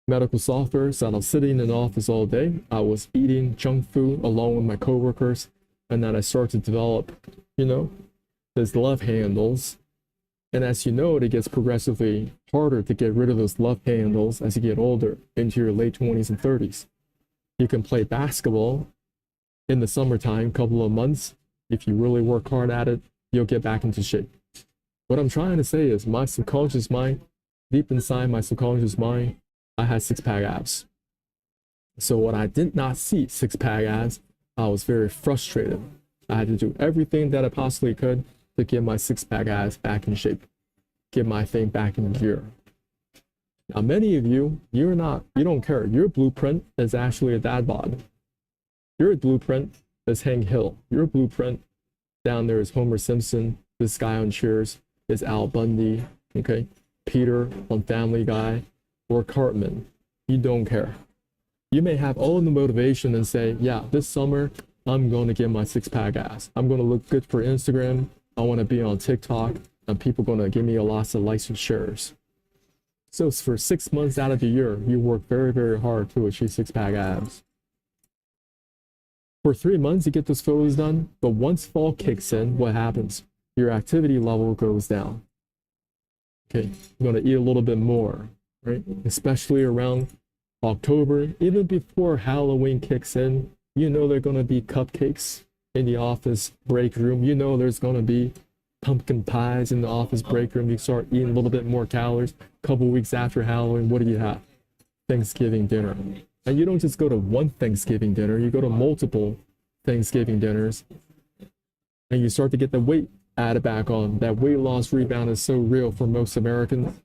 medical software, so I was sitting in the office all day. I was eating junk food along with my coworkers, and then I started to develop, those love handles. And as you know, it gets progressively harder to get rid of those love handles as you get older into your late 20s and 30s. You can play basketball in the summertime, couple of months. If you really work hard at it, you'll get back into shape. What I'm trying to say is my subconscious mind, deep inside my subconscious mind, I had six-pack abs. So when I did not see six-pack abs, I was very frustrated. I had to do everything that I possibly could to get my six-pack abs back in shape, get my thing back in gear. Now, many of you, you don't care. Your blueprint is actually a dad bod. Your blueprint is Hank Hill. Your blueprint down there is Homer Simpson. This guy on Cheers is Al Bundy. Okay, Peter on Family Guy, or Cartman. You don't care. You may have all the motivation and say, yeah, this summer, I'm going to get my six-pack ass. I'm going to look good for Instagram. I want to be on TikTok, and people are going to give me lots of likes and shares. So for 6 months out of the year, you work very, very hard to achieve six-pack abs. For 3 months, you get those photos done, but once fall kicks in, what happens? Your activity level goes down. Okay, you're going to eat a little bit more, right? Especially around October, even before Halloween kicks in, you know there are going to be cupcakes in the office break room. You know there's going to be pumpkin pies in the office break room. You start eating a little bit more calories. A couple weeks after Halloween, what do you have? Thanksgiving dinner. And you don't just go to one Thanksgiving dinner, you go to multiple Thanksgiving dinners, and you start to get the weight added back on. That weight loss rebound is so real for most Americans.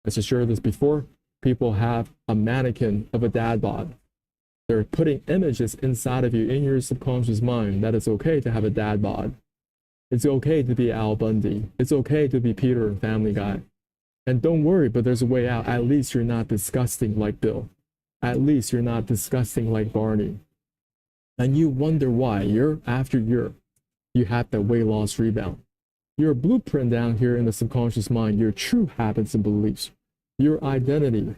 As I shared this before, people have a mannequin of a dad bod. They're putting images inside of you in your subconscious mind that it's okay to have a dad bod. It's okay to be Al Bundy. It's okay to be Peter and Family Guy. And don't worry, but there's a way out. At least you're not disgusting like Bill. At least you're not disgusting like Barney. And you wonder why year after year you have that weight loss rebound. Your blueprint down here in the subconscious mind, your true habits and beliefs, your identity,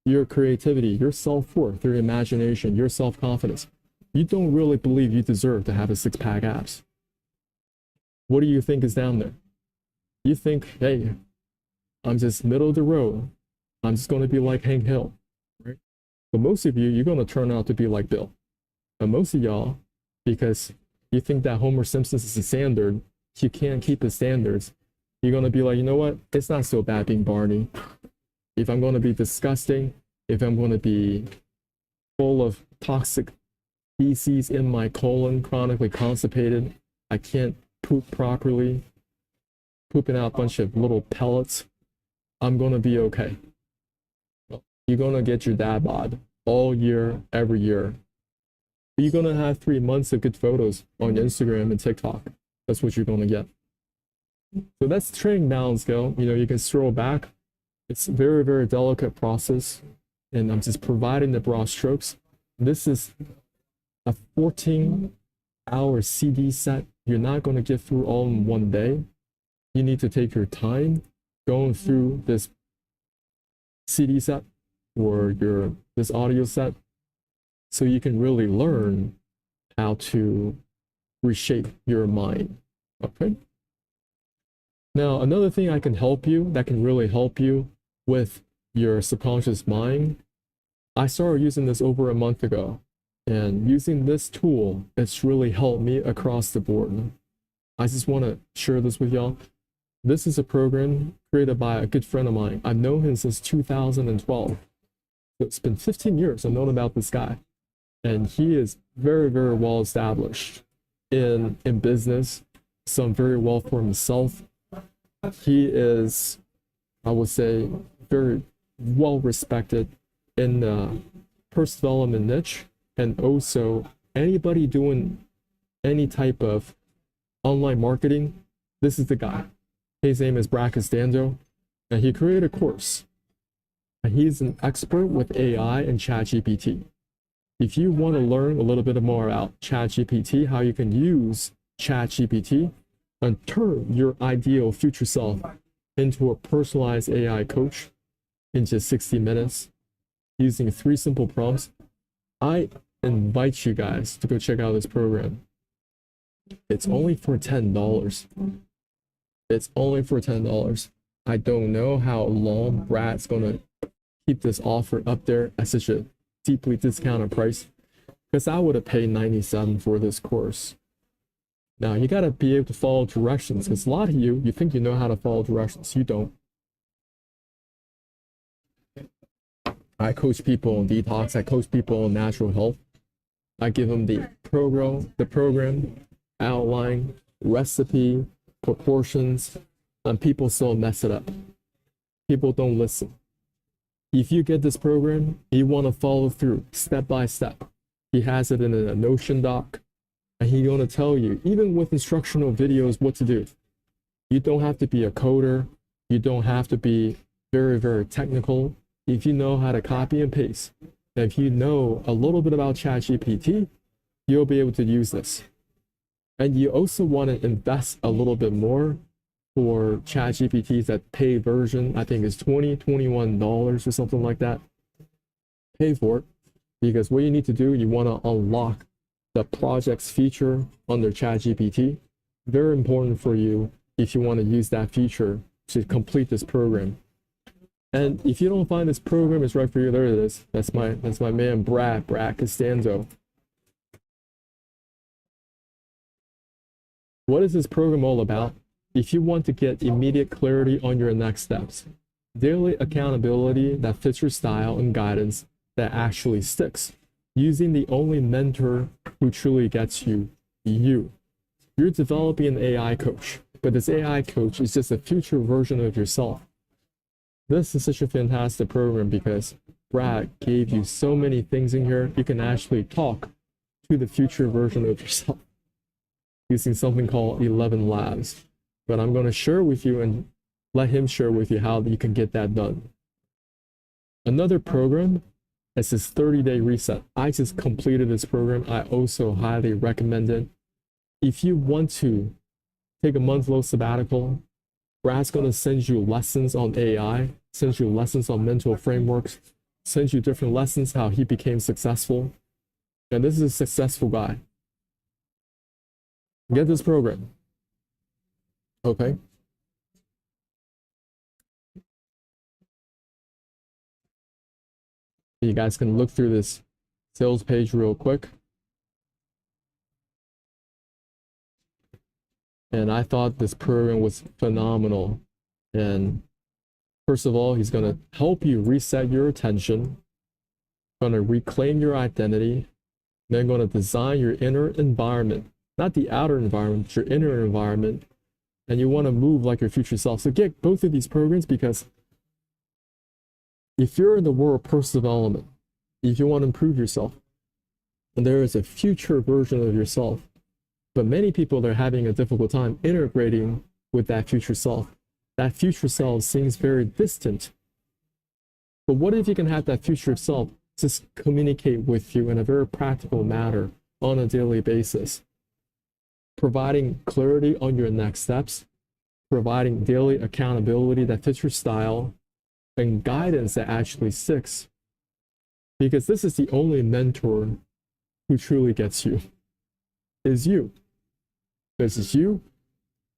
your creativity, your self-worth, your imagination, your self-confidence. You don't really believe you deserve to have a six-pack abs. What do you think is down there? You think, hey, I'm just middle of the road. I'm just going to be like Hank Hill, right? But most of you, you're going to turn out to be like Bill. And most of y'all, because you think that Homer Simpson is the standard, you can't keep the standards. You're going to be like, you know what? It's not so bad being Barney. If I'm going to be disgusting, if I'm going to be full of toxic feces in my colon, chronically constipated, I can't poop properly, pooping out a bunch of little pellets, I'm going to be okay. You're going to get your dad bod all year, every year. You're going to have 3 months of good photos on Instagram and TikTok. That's what you're going to get. So that's the training balance scale. You can scroll back. It's a very, very delicate process. And I'm just providing the broad strokes. This is a 14-hour CD set. You're not going to get through all in one day. You need to take your time going through this CD set or this audio set so you can really learn how to reshape your mind. Okay? Now, another thing that can really help you with your subconscious mind, I started using this over a month ago. And using this tool, it's really helped me across the board. I just want to share this with y'all. This is a program created by a good friend of mine. I've known him since 2012. So it's been 15 years I've known about this guy. And he is very, very well established in business, some very well for himself. He is, I would say, very well respected in the personal development niche, and also anybody doing any type of online marketing, this is the guy. His name is Brad Costanzo, and he created a course. And he's an expert with AI and ChatGPT. If you want to learn a little bit more about ChatGPT, how you can use ChatGPT and turn your ideal future self into a personalized AI coach, in just 60 minutes using 3 simple prompts. I invite you guys to go check out this program. It's only for $10. It's only for $10. I don't know how long Brad's gonna keep this offer up there at such a deeply discounted price, because I would have paid $97 for this course. Now you gotta be able to follow directions, because a lot of you think you know how to follow directions. You don't. I coach people on detox. I coach people on natural health. I give them the program, outline, recipe, proportions, and people still mess it up. People don't listen. If you get this program, you want to follow through step by step. He has it in a Notion doc, and he's going to tell you, even with instructional videos, what to do. You don't have to be a coder. You don't have to be very, very technical. If you know how to copy and paste, and if you know a little bit about ChatGPT, you'll be able to use this. And you also want to invest a little bit more for ChatGPT's that paid version. I think it's $21 or something like that. Pay for it, because what you need to do, you want to unlock the projects feature under ChatGPT. Very important for you if you want to use that feature to complete this program. And if you don't find this program is right for you, there it is. That's my man Brad Costanzo. What is this program all about? If you want to get immediate clarity on your next steps, daily accountability that fits your style and guidance that actually sticks, using the only mentor who truly gets you, you. You're developing an AI coach, but this AI coach is just a future version of yourself. This is such a fantastic program because Brad gave you so many things in here. You can actually talk to the future version of yourself using something called 11 Labs. But I'm going to share with you and let him share with you how you can get that done. Another program is this 30-day reset. I just completed this program. I also highly recommend it. If you want to take a month-long sabbatical, Brad's going to send you lessons on AI, sends you lessons on mental frameworks, sends you different lessons how he became successful. And this is a successful guy. Get this program. Okay. You guys can look through this sales page real quick. And I thought this program was phenomenal. And first of all, he's going to help you reset your attention, going to reclaim your identity, then going to design your inner environment, not the outer environment, but your inner environment. And you want to move like your future self. So get both of these programs, because if you're in the world of personal development, if you want to improve yourself, and there is a future version of yourself, but many people are having a difficult time integrating with that future self. That future self seems very distant. But what if you can have that future self just communicate with you in a very practical manner on a daily basis, providing clarity on your next steps, providing daily accountability that fits your style, and guidance that actually sticks. Because this is the only mentor who truly gets you, is you. This is you,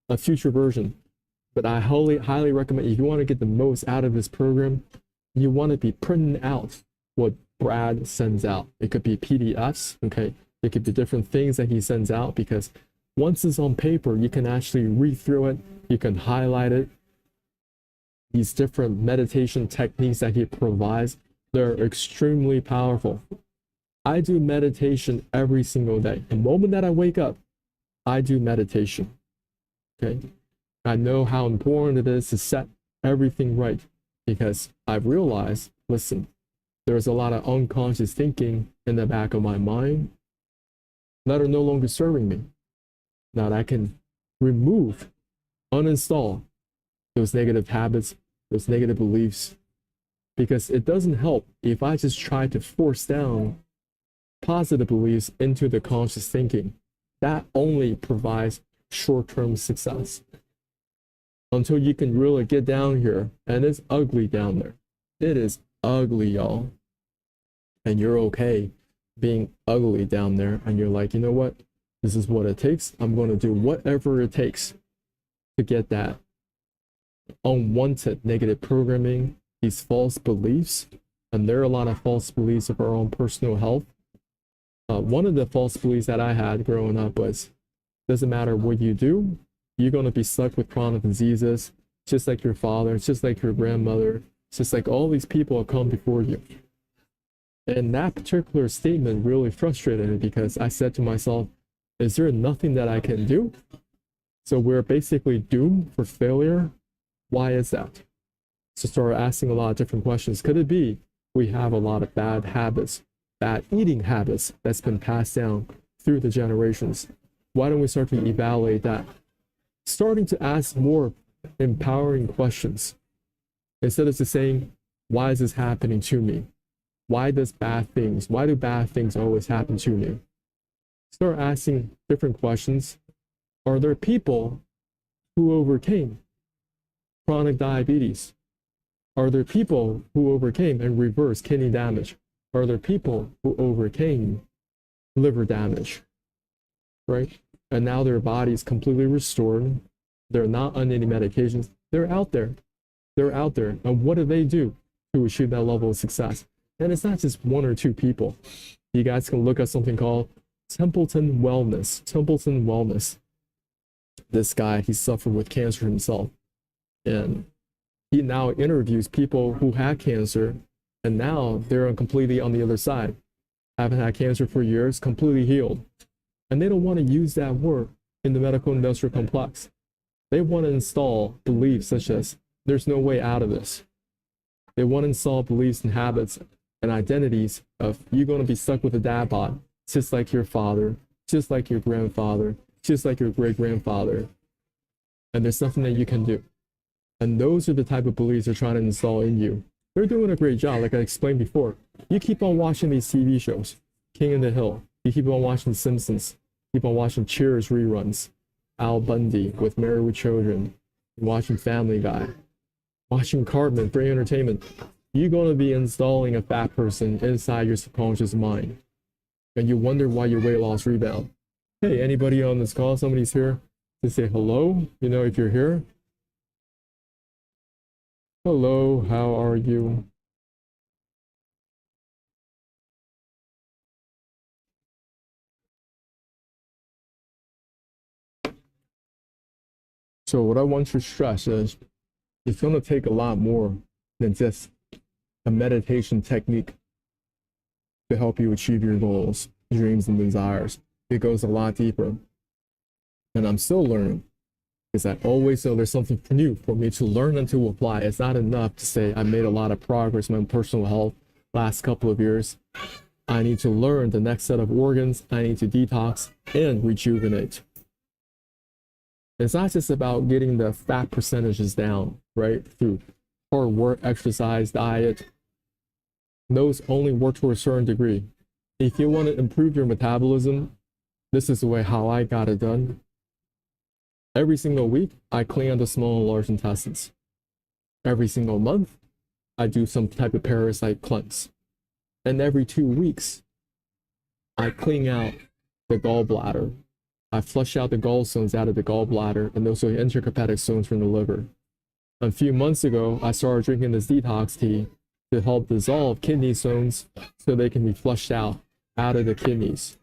a future version. But I highly recommend, if you want to get the most out of this program, you want to be printing out what Brad sends out. It could be PDFs, okay? It could be different things that he sends out, because once it's on paper, you can actually read through it, you can highlight it. These different meditation techniques that he provides, they're extremely powerful. I do meditation every single day. The moment that I wake up, I do meditation, okay? I know how important it is to set everything right, because I've realized, listen, there's a lot of unconscious thinking in the back of my mind that are no longer serving me. Now I can remove, uninstall those negative habits, those negative beliefs, because it doesn't help if I just try to force down positive beliefs into the conscious thinking. That only provides short-term success until you can really get down here, and it's ugly down there. It is ugly, y'all. And you're okay being ugly down there. And you're like, you know what? This is what it takes. I'm going to do whatever it takes to get that unwanted negative programming, these false beliefs. And there are a lot of false beliefs of our own personal health. One of the false beliefs that I had growing up was, doesn't matter what you do, you're going to be stuck with chronic diseases, just like your father, just like your grandmother, just like all these people have come before you. And that particular statement really frustrated me because I said to myself, is there nothing that I can do? So we're basically doomed for failure. Why is that? So start asking a lot of different questions. Could it be we have a lot of bad habits, bad eating habits that's been passed down through the generations? Why don't we start to evaluate that? Starting to ask more empowering questions instead of just saying, why is this happening to me? Why do bad things always happen to me? Start asking different questions. Are there people who overcame chronic diabetes? Are there people who overcame and reversed kidney damage? Are there people who overcame liver damage? Right? And now their body is completely restored. They're not on any medications. They're out there. They're out there. And what do they do to achieve that level of success? And it's not just one or two people. You guys can look at something called Templeton Wellness. Templeton Wellness. This guy, he suffered with cancer himself. And he now interviews people who had cancer, and now they're completely on the other side. Haven't had cancer for years, completely healed. And they don't want to use that word in the medical industrial complex. They want to install beliefs such as, there's no way out of this. They want to install beliefs and habits and identities of, you're going to be stuck with a dad bod, just like your father, just like your grandfather, just like your great-grandfather. And there's nothing that you can do. And those are the type of beliefs they're trying to install in you. They're doing a great job, like I explained before. You keep on watching these TV shows, King of the Hill. You keep on watching Simpsons. Keep on watching Cheers reruns. Al Bundy with Married with Children. Watching Family Guy. Watching Cartman for entertainment. You're going to be installing a fat person inside your subconscious mind. And you wonder why your weight loss rebound. Hey, anybody on this call? Somebody's here to say hello? You know, if you're here. Hello, how are you? So what I want to stress is it's going to take a lot more than just a meditation technique to help you achieve your goals, dreams, and desires. It goes a lot deeper. And I'm still learning because I always know there's something new for me to learn and to apply. It's not enough to say I made a lot of progress in my personal health last couple of years. I need to learn the next set of organs. I need to detox and rejuvenate. It's not just about getting the fat percentages down, right? Through hard work, exercise, diet. Those only work to a certain degree. If you want to improve your metabolism, this is the way how I got it done. Every single week, I clean out the small and large intestines. Every single month, I do some type of parasite cleanse. And every 2 weeks, I clean out the gallbladder. I flush out the gallstones out of the gallbladder and those are the intrahepatic stones from the liver. A few months ago, I started drinking this detox tea to help dissolve kidney stones so they can be flushed out of the kidneys.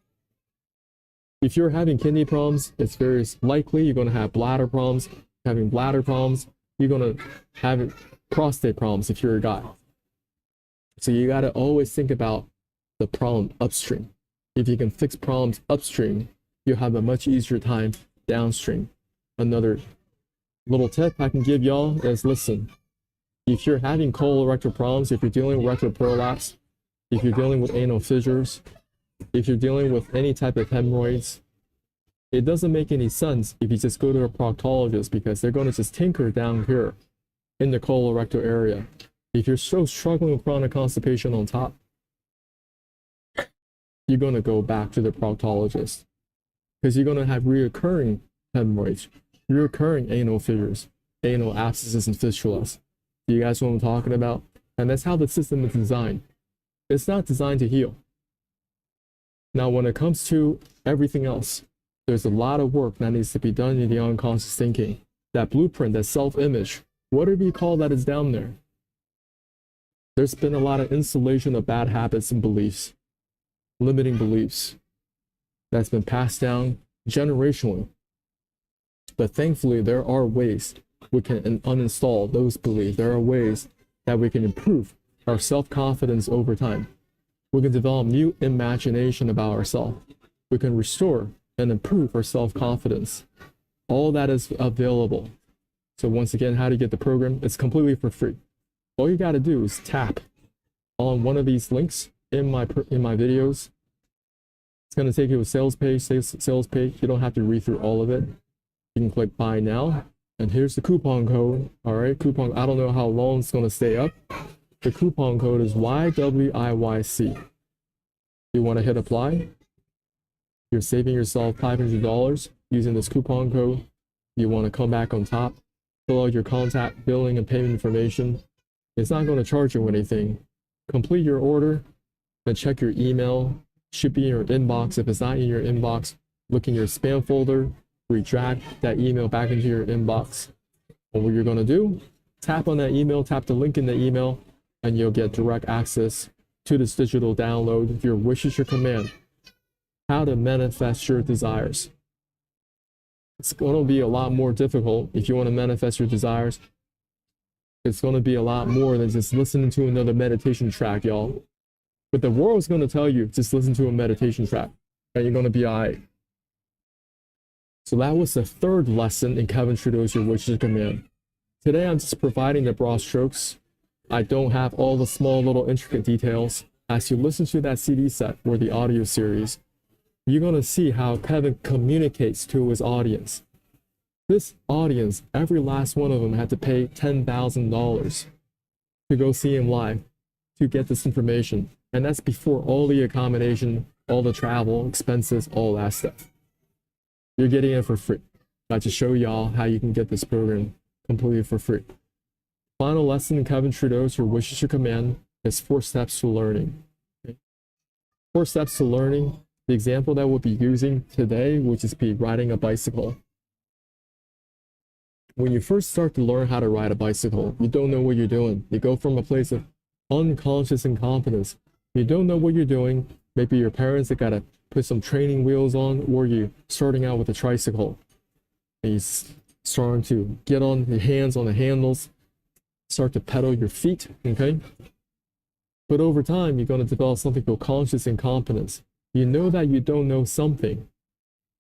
If you're having kidney problems, it's very likely you're going to have bladder problems. Having bladder problems, you're going to have prostate problems if you're a guy. So you got to always think about the problem upstream. If you can fix problems upstream, you'll have a much easier time downstream. Another little tip I can give y'all is, listen, if you're having colorectal problems, if you're dealing with rectal prolapse, if you're dealing with anal fissures, if you're dealing with any type of hemorrhoids, it doesn't make any sense if you just go to a proctologist because they're going to just tinker down here in the colorectal area. If you're so struggling with chronic constipation on top, you're going to go back to the proctologist because you're going to have reoccurring hemorrhoids, reoccurring anal fissures, anal abscesses and fistulas. Do you guys know what I'm talking about? And that's how the system is designed. It's not designed to heal. Now, when it comes to everything else, there's a lot of work that needs to be done in the unconscious thinking. That blueprint, that self-image, whatever you call that is down there. There's been a lot of installation of bad habits and beliefs, limiting beliefs, that's been passed down generationally. But thankfully, there are ways we can uninstall those beliefs. There are ways that we can improve our self-confidence over time. We can develop new imagination about ourselves. We can restore and improve our self-confidence. All that is available. So once again, how do you get the program? It's completely for free. All you got to do is tap on one of these links in my videos. It's going to take you to a sales page. You don't have to read through all of it. You can click buy now. And here's the coupon code. All right, coupon. I don't know how long it's going to stay up. The coupon code is YWIYC. You want to hit apply. You're saving yourself $500 using this coupon code. You want to come back on top, fill out your contact, billing, and payment information. It's not going to charge you anything. Complete your order and check your email. Should be in your inbox. If it's not in your inbox, look in your spam folder, retract that email back into your inbox. And what you're going to do, tap on that email, tap the link in the email, and you'll get direct access to this digital download. Your wish is your command. How to manifest your desires. It's going to be a lot more difficult if you want to manifest your desires. It's going to be a lot more than just listening to another meditation track, y'all. But the world's going to tell you, just listen to a meditation track, and you're going to be all right. So that was the third lesson in Kevin Trudeau's Your Wish is Your Command. Today, I'm just providing the broad strokes. I don't have all the small little intricate details. As you listen to that CD set or the audio series, you're going to see how Kevin communicates to his audience. This audience, every last one of them had to pay $10,000 to go see him live to get this information. And that's before all the accommodation, all the travel, expenses, all that stuff. You're getting it for free. I just show y'all how you can get this program completely for free. Final lesson in Kevin Trudeau's Your Wish is Your Command is 4 steps to learning. Okay? 4 steps to learning. The example that we'll be using today will just be riding a bicycle. When you first start to learn how to ride a bicycle, you don't know what you're doing. You go from a place of unconscious incompetence. You don't know what you're doing. Maybe your parents have got to put some training wheels on, or you're starting out with a tricycle. And you're starting to get on your hands on the handles, start to pedal your feet, okay? But over time, you're going to develop something called conscious incompetence. You know that you don't know something.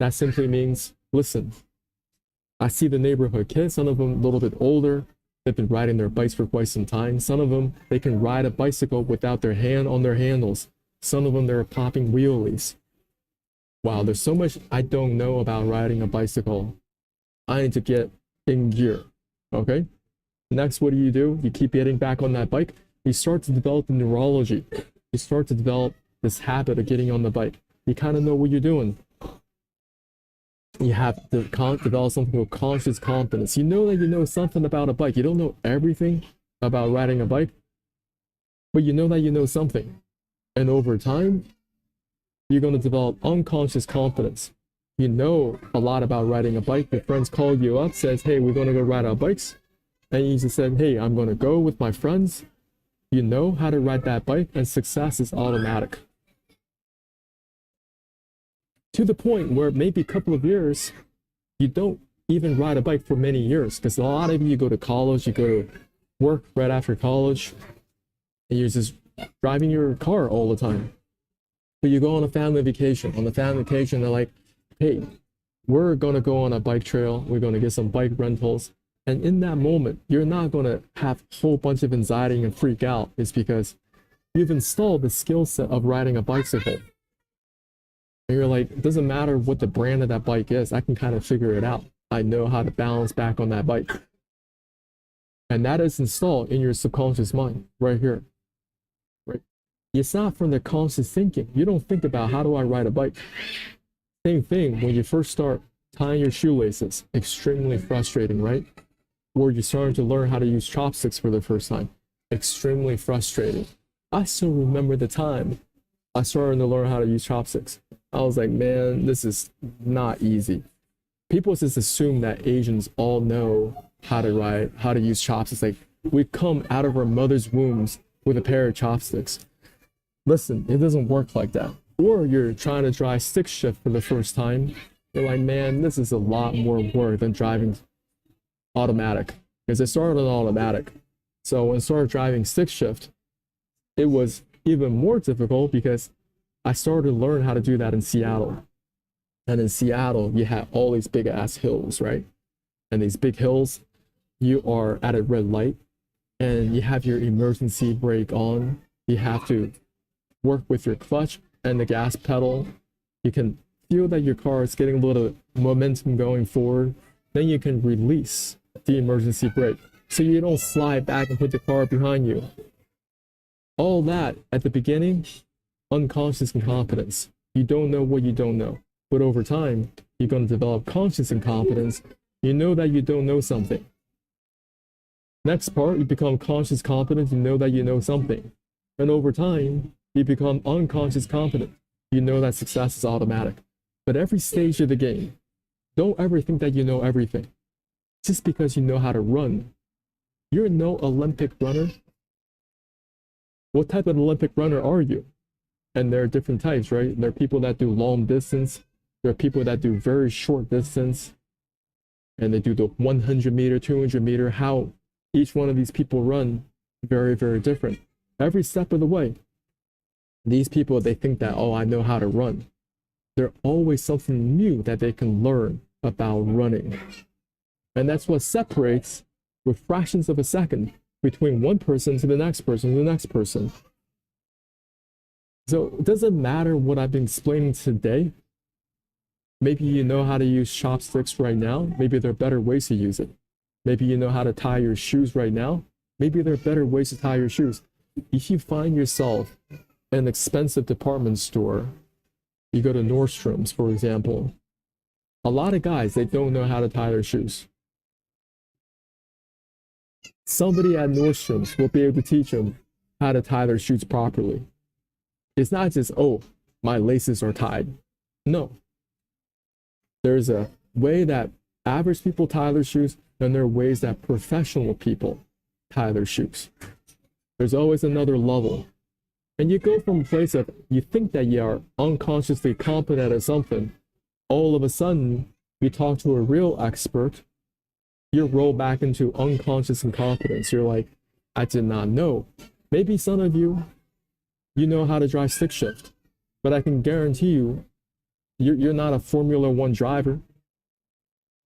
That simply means, listen, I see the neighborhood kids, some of them a little bit older. They've been riding their bikes for quite some time. Some of them, they can ride a bicycle without their hand on their handles. Some of them, they're popping wheelies. Wow, there's so much I don't know about riding a bicycle. I need to get in gear, okay? Next, what do? You keep getting back on that bike. You start to develop the neurology. You start to develop this habit of getting on the bike. You kind of know what you're doing. You have to develop something called conscious competence. You know that you know something about a bike. You don't know everything about riding a bike, but you know that you know something. And over time, you're going to develop unconscious competence. You know a lot about riding a bike. Your friends call you up, says, hey, we're going to go ride our bikes. And you just said, hey, I'm going to go with my friends. You know how to ride that bike, and success is automatic. To the point where maybe a couple of years, you don't even ride a bike for many years, because a lot of you go to college, you go to work right after college, and you're just driving your car all the time. But you go on a family vacation. On the family vacation, they're like, hey, we're going to go on a bike trail. We're going to get some bike rentals. And in that moment, you're not going to have a whole bunch of anxiety and freak out. It's because you've installed the skill set of riding a bicycle. And you're like, it doesn't matter what the brand of that bike is. I can kind of figure it out. I know how to balance back on that bike. And that is installed in your subconscious mind right here. Right? It's not from the conscious thinking. You don't think about, how do I ride a bike? Same thing when you first start tying your shoelaces. Extremely frustrating, right? Or you're starting to learn how to use chopsticks for the first time. extremely frustrating. I still remember the time I started to learn how to use chopsticks. I was like, man, this is not easy. People just assume that Asians all know how to use chopsticks. Like, we come out of our mother's wombs with a pair of chopsticks. Listen, it doesn't work like that. Or you're trying to drive stick shift for the first time. You're like, man, this is a lot more work than driving automatic. Because I started on automatic. So when I started driving stick shift, it was even more difficult because I started to learn how to do that in Seattle. And in Seattle, you have all these big ass hills, right? And these big hills, you are at a red light and you have your emergency brake on. You have to work with your clutch and the gas pedal. You can feel that your car is getting a little momentum going forward. Then you can release the emergency brake so you don't slide back and hit the car behind you. All that at the beginning, unconscious incompetence. You don't know what you don't know. But over time, you're going to develop conscious incompetence. You know that you don't know something. Next part, you become conscious competent. You know that you know something. And over time, you become unconscious competent. You know that success is automatic. But every stage of the game, don't ever think that you know everything. Just because you know how to run. You're no Olympic runner. What type of Olympic runner are you? And there are different types, right? There are people that do long distance. There are people that do very short distance. And they do the 100 meter, 200 meter. How each one of these people run, very, very different. Every step of the way. These people, they think that, oh, I know how to run. There's always something new that they can learn about running. And that's what separates, with fractions of a second, between one person to the next person to the next person. So it doesn't matter what I've been explaining today. Maybe you know how to use chopsticks right now. Maybe there are better ways to use it. Maybe you know how to tie your shoes right now. Maybe there are better ways to tie your shoes. If you find yourself in an expensive department store, you go to Nordstrom's, for example, a lot of guys, they don't know how to tie their shoes. Somebody at Nordstrom's will be able to teach them how to tie their shoes properly. It's not just, oh, my laces are tied. No. There's a way that average people tie their shoes, and there are ways that professional people tie their shoes. There's always another level. And you go from a place of, you think that you are unconsciously competent at something, all of a sudden, you talk to a real expert, you roll back into unconscious incompetence. You're like, I did not know. Maybe some of you, you know how to drive stick shift, but I can guarantee you, you're not a Formula One driver.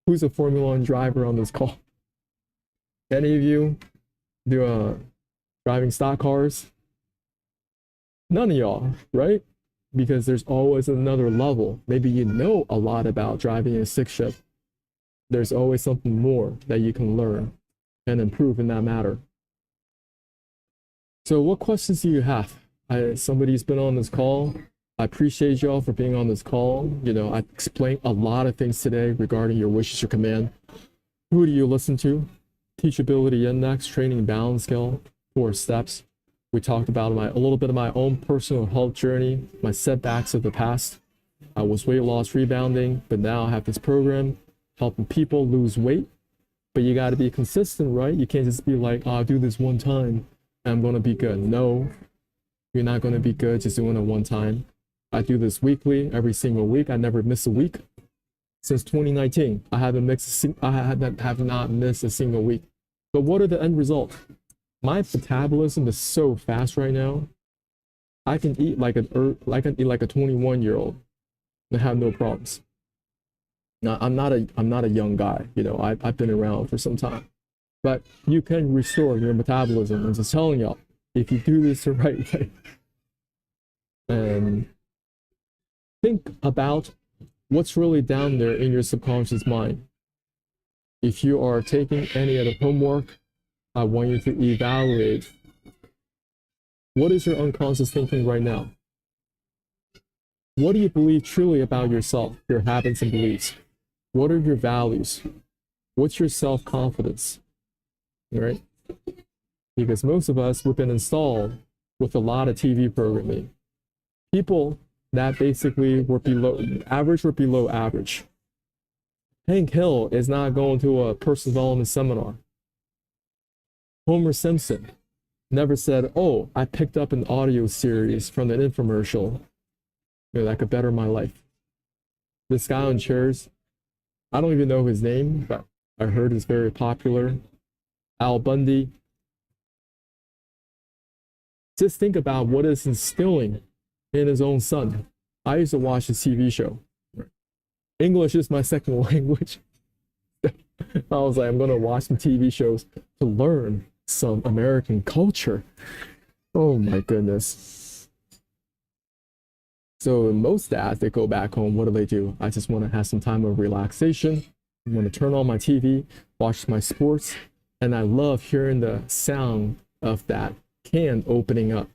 Who's a Formula One driver on this call? Any of you do driving stock cars? None of y'all, right? Because there's always another level. Maybe you know a lot about driving a stick shift. There's always something more that you can learn and improve in that matter. So what questions do you have? Somebody's been on this call. I appreciate y'all for being on this call. You know, I explained a lot of things today regarding your wishes, your command. Who do you listen to? Teachability Index, Training Balance Scale, 4 steps. We talked about a little bit of my own personal health journey, my setbacks of the past. I was weight loss rebounding, but now I have this program helping people lose weight. But you got to be consistent, right? You can't just be like, oh, I'll do this one time and I'm going to be good. No, you're not going to be good just doing it one time. I do this weekly, every single week. I never miss a week. Since 2019, I have not missed a single week. But what are the end results? My metabolism is so fast right now. I can eat like a 21-year-old and have no problems. Now, I'm not a young guy. You know, I've been around for some time. But you can restore your metabolism. I'm just telling y'all, if you do this the right way. And think about what's really down there in your subconscious mind. If you are taking any of the homework, I want you to evaluate what is your unconscious thinking right now? What do you believe truly about yourself, your habits and beliefs? What are your values? What's your self-confidence? Right? because most of us, we've been installed with a lot of TV programming. People that basically were below average were below average. Hank Hill is not going to a personal development seminar. Homer Simpson never said, oh, I picked up an audio series from an infomercial, that could better my life. This guy on chairs, I don't even know his name, but I heard is very popular. Al Bundy. Just think about what is instilling in his own son. I used to watch his TV show. English is my second language. I was like, I'm going to watch some TV shows to learn some American culture. Oh my goodness. So most dads, they go back home, what do? I just want to have some time of relaxation. I want to turn on my TV, watch my sports, and I love hearing the sound of that can opening up.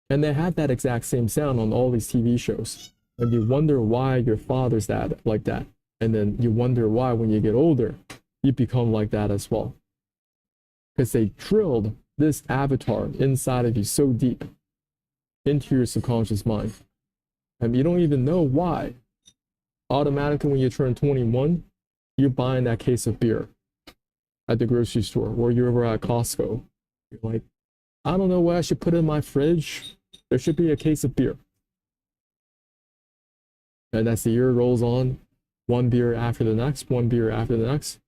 And they have that exact same sound on all these TV shows. And you wonder why your father's that like that. And then you wonder why when you get older, you become like that as well. Because they drilled this avatar inside of you so deep into your subconscious mind. And you don't even know why. Automatically, when you turn 21, you're buying that case of beer at the grocery store, or you're over at Costco. You're like, I don't know what I should put in my fridge. There should be a case of beer. And as the year rolls on, one beer after the next, one beer after the next,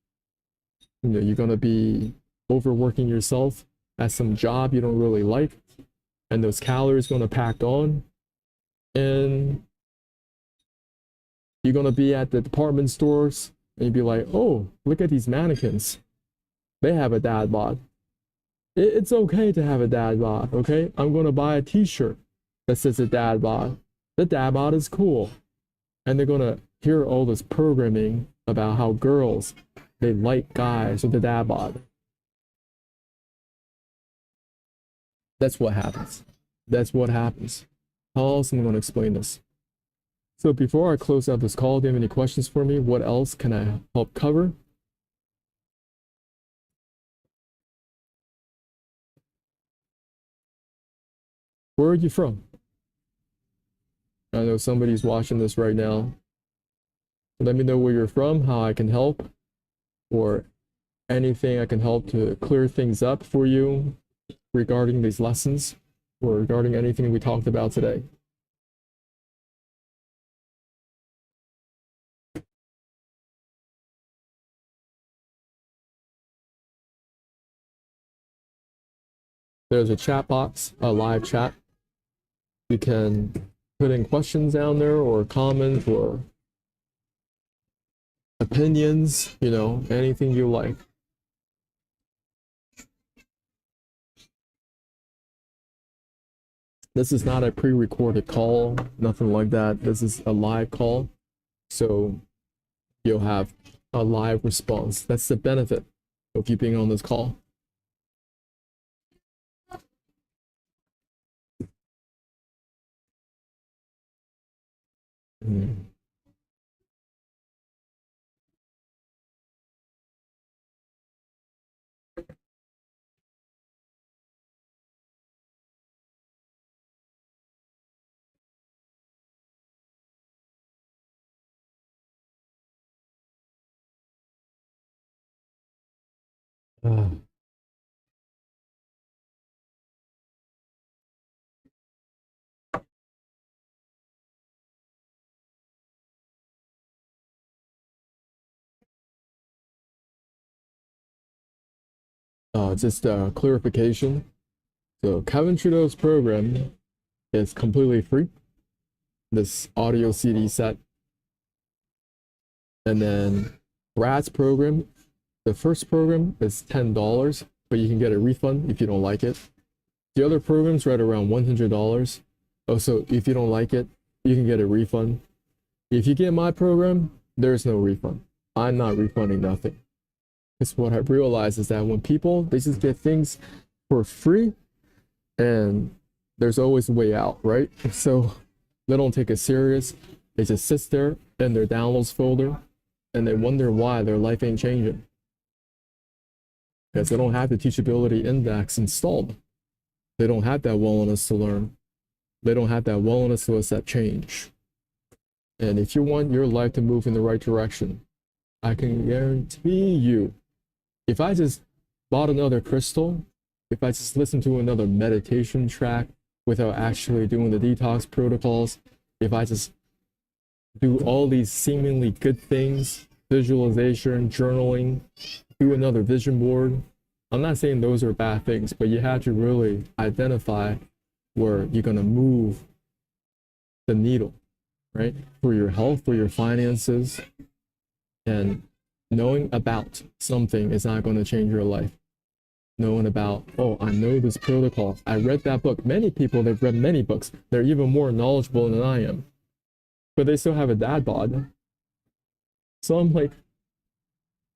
you're going to be overworking yourself at some job you don't really like, and those calories going to pack on, and you're going to be at the department stores and you'd be like, oh, look at these mannequins. They have a dad bod. It's okay to have a dad bod, okay? I'm going to buy a t-shirt that says a dad bod. The dad bod is cool. And they're going to hear all this programming about how girls, they like guys with the dad bod. That's what happens. That's what happens. How else am I going to explain this? So before I close out this call, do you have any questions for me? What else can I help cover? Where are you from? I know somebody's watching this right now. Let me know where you're from, how I can help, or anything I can help to clear things up for you regarding these lessons, or regarding anything we talked about today. There's a chat box, a live chat. You can put in questions down there, or comments, or opinions, anything you like. This is not a pre-recorded call, nothing like that. This is a live call, so you'll have a live response. That's the benefit of you being on this call. Just a clarification. So Kevin Trudeau's program is completely free. This audio CD set. And then Brad's program, the first program is $10, but you can get a refund if you don't like it. The other program's right around $100. Oh, so if you don't like it, you can get a refund. If you get my program, there's no refund. I'm not refunding nothing. Because what I realize is that when people, they just get things for free, and there's always a way out, right? So they don't take it serious. It just sits there in their downloads folder, and they wonder why their life ain't changing. because they don't have the teachability index installed. They don't have that willingness to learn. They don't have that willingness to accept change. And if you want your life to move in the right direction, I can guarantee you, if I just bought another crystal, if I just listened to another meditation track without actually doing the detox protocols, if I just do all these seemingly good things, visualization, journaling, do another vision board, I'm not saying those are bad things, but you have to really identify where you're going to move the needle, right? For your health, for your finances, and knowing about something is not going to change your life. Knowing about, oh, I know this protocol. I read that book. Many people, they've read many books. They're even more knowledgeable than I am, but they still have a dad bod. So I'm like,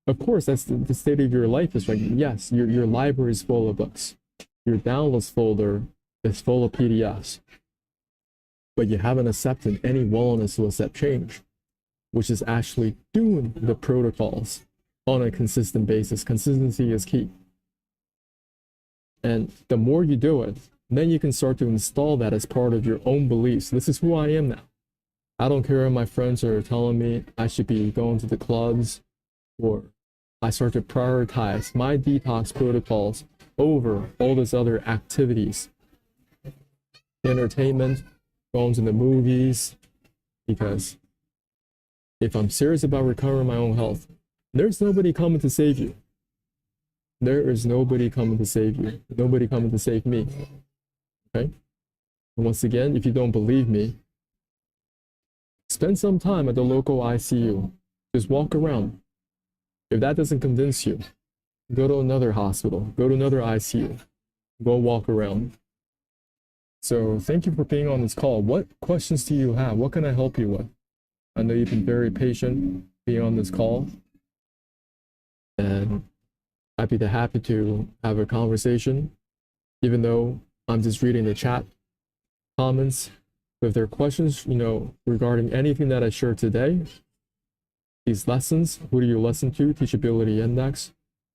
of course, that's the state of your life is like, yes, your library is full of books. Your downloads folder is full of PDFs, but you haven't accepted any willingness to accept change, which is actually doing the protocols on a consistent basis. Consistency is key. And the more you do it, then you can start to install that as part of your own beliefs. This is who I am now. I don't care if my friends are telling me I should be going to the clubs, or I start to prioritize my detox protocols over all these other activities. Entertainment, going to the movies, because if I'm serious about recovering my own health, there's nobody coming to save you. There is nobody coming to save you. Nobody coming to save me. Okay? And once again, if you don't believe me, spend some time at the local ICU. Just walk around. If that doesn't convince you, go to another hospital, go to another ICU, go walk around. So thank you for being on this call. What questions do you have? What can I help you with? I know you've been very patient being on this call, and happy to have a conversation, even though I'm just reading the chat comments. If there are questions, regarding anything that I shared today, these lessons, who do you listen to? Teachability Index,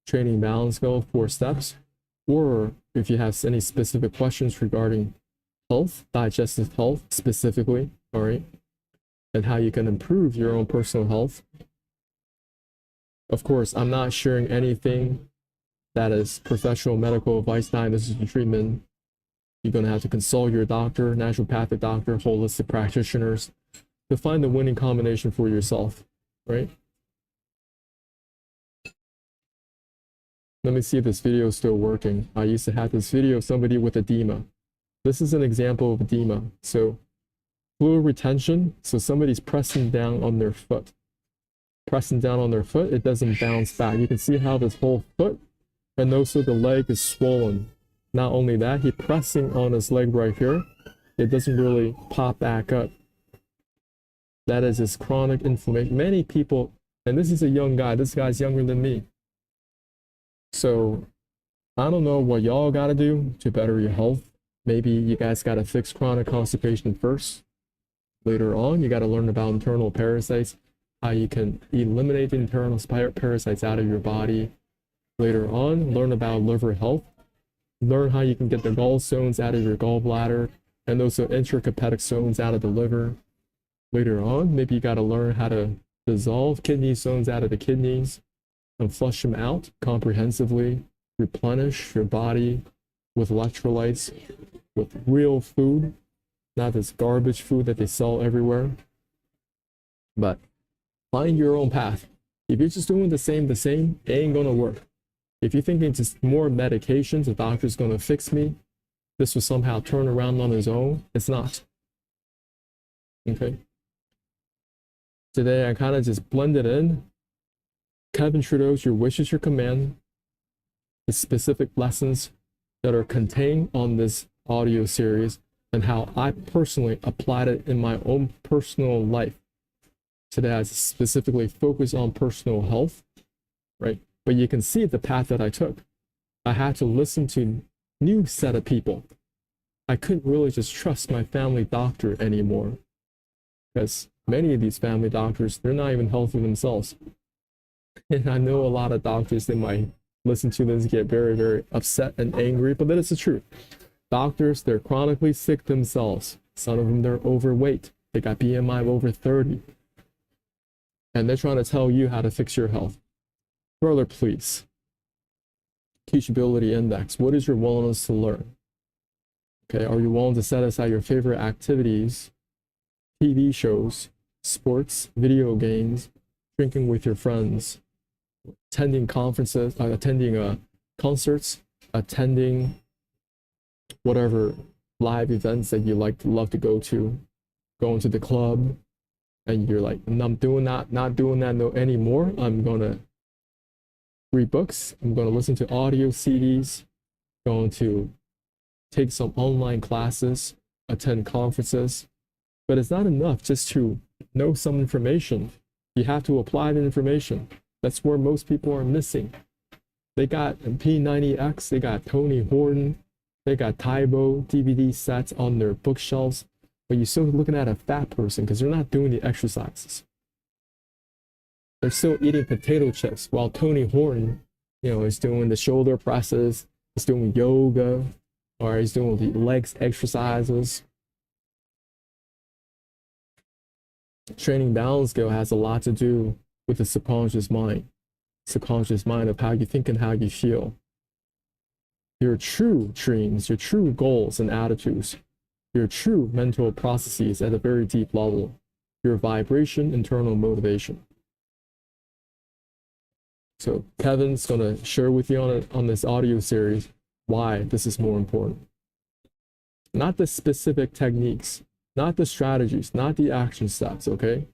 Training Balance Goal, 4 steps, or if you have any specific questions regarding health, digestive health specifically, all right, and how you can improve your own personal health. Of course, I'm not sharing anything that is professional medical advice, diagnosis, and treatment. You're going to have to consult your doctor, naturopathic doctor, holistic practitioners to find the winning combination for yourself, right? Let me see if this video is still working. I used to have this video of somebody with edema. This is an example of edema. So fluid retention, so somebody's pressing down on their foot. Pressing down on their foot, it doesn't bounce back. You can see how this whole foot and also the leg is swollen. Not only that, he's pressing on his leg right here. It doesn't really pop back up. That is his chronic inflammation. Many people, and this is a young guy, this guy's younger than me. So I don't know what y'all gotta do to better your health. Maybe you guys gotta fix chronic constipation first. Later on, you gotta learn about internal parasites, how you can eliminate the internal parasites out of your body. Later on, learn about liver health. Learn how you can get the gallstones out of your gallbladder, and also intrahepatic stones out of the liver. Later on, maybe you gotta learn how to dissolve kidney stones out of the kidneys and flush them out comprehensively. Replenish your body with electrolytes, with real food, not this garbage food that they sell everywhere. But find your own path. If you're just doing the same, it ain't gonna work. If you're thinking just more medications, the doctor's gonna fix me, this will somehow turn around on his own, it's not. Okay. Today I kind of just blended in Kevin Trudeau's Your Wish is Your Command, the specific lessons that are contained on this audio series, and how I personally applied it in my own personal life. Today I specifically focus on personal health, right? But you can see the path that I took. I had to listen to a new set of people. I couldn't really just trust my family doctor anymore, because many of these family doctors, they're not even healthy themselves. And I know a lot of doctors in my listen to this get very, very upset and angry, but that is the truth. Doctors, they're chronically sick themselves. Some of them, they're overweight. They got BMI of over 30. And they're trying to tell you how to fix your health. Brother, please. Teachability index. What is your willingness to learn? Okay, are you willing to set aside your favorite activities, TV shows, sports, video games, drinking with your friends, attending conferences, attending concerts, attending whatever live events that you love to go to, going to the club, and you're like, I'm doing that, not doing that no anymore. I'm gonna read books. I'm gonna listen to audio CDs. Going to take some online classes, attend conferences. But it's not enough just to know some information. You have to apply the information. That's where most people are missing. They got P90X, they got Tony Horton, they got Tybo DVD sets on their bookshelves, but you're still looking at a fat person because they're not doing the exercises. They're still eating potato chips while Tony Horton, is doing the shoulder presses, he's doing yoga, or he's doing the legs exercises. Training balance skill has a lot to do with the subconscious mind of how you think and how you feel. Your true dreams, your true goals and attitudes, your true mental processes at a very deep level, your vibration, internal motivation. So Kevin's going to share with you on this audio series why this is more important. Not the specific techniques, not the strategies, not the action steps, okay?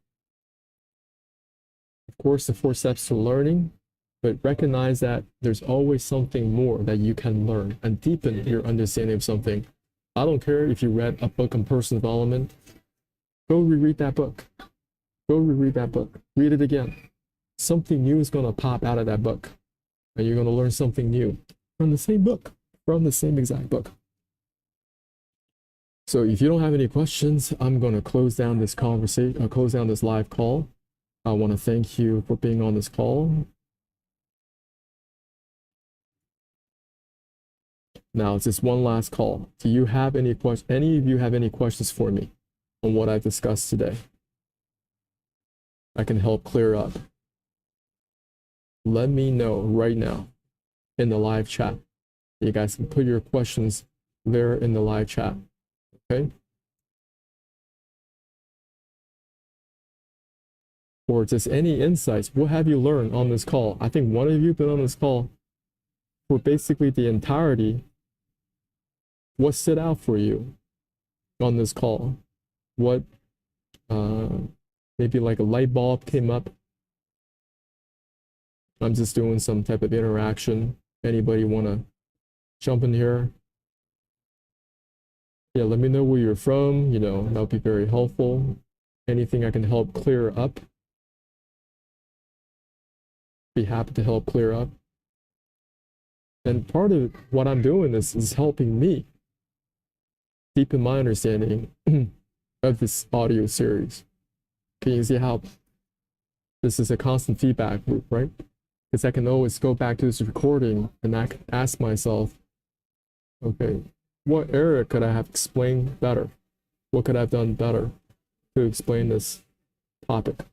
Of course, the 4 steps to learning, but recognize that there's always something more that you can learn and deepen your understanding of something. I don't care if you read a book on personal development, go reread that book. Go reread that book. Read it again. Something new is going to pop out of that book, and you're going to learn something new from the same book, from the same exact book. So if you don't have any questions, I'm going to close down this conversation, close down this live call. I want to thank you for being on this call. Now, it's just one last call. Do you have any questions? Any of you have any questions for me on what I've discussed today? I can help clear up. Let me know right now in the live chat. You guys can put your questions there in the live chat. Okay? Or just any insights. What have you learned on this call? I think one of you been on this call for basically the entirety. What stood out for you on this call? What maybe like a light bulb came up? I'm just doing some type of interaction. Anybody want to jump in here? Yeah, let me know where you're from. That would be very helpful. Anything I can help clear up, be happy to help clear up. And part of what I'm doing is helping me deepen my understanding of this audio series. Can you see how this is a constant feedback loop, right? Because I can always go back to this recording and I can ask myself, okay, what area could I have explained better? What could I have done better to explain this topic?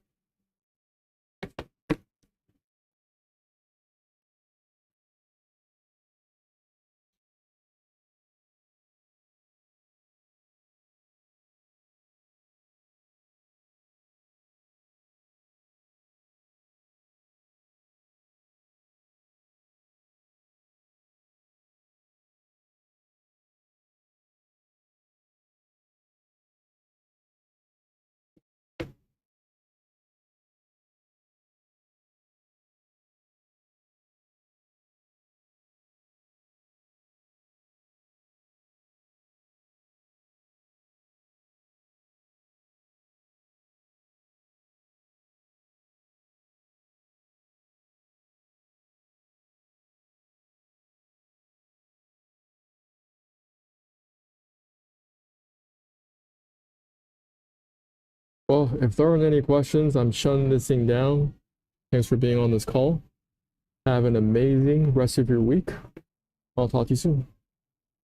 Well, if there aren't any questions, I'm shutting this thing down. Thanks for being on this call. Have an amazing rest of your week. I'll talk to you soon.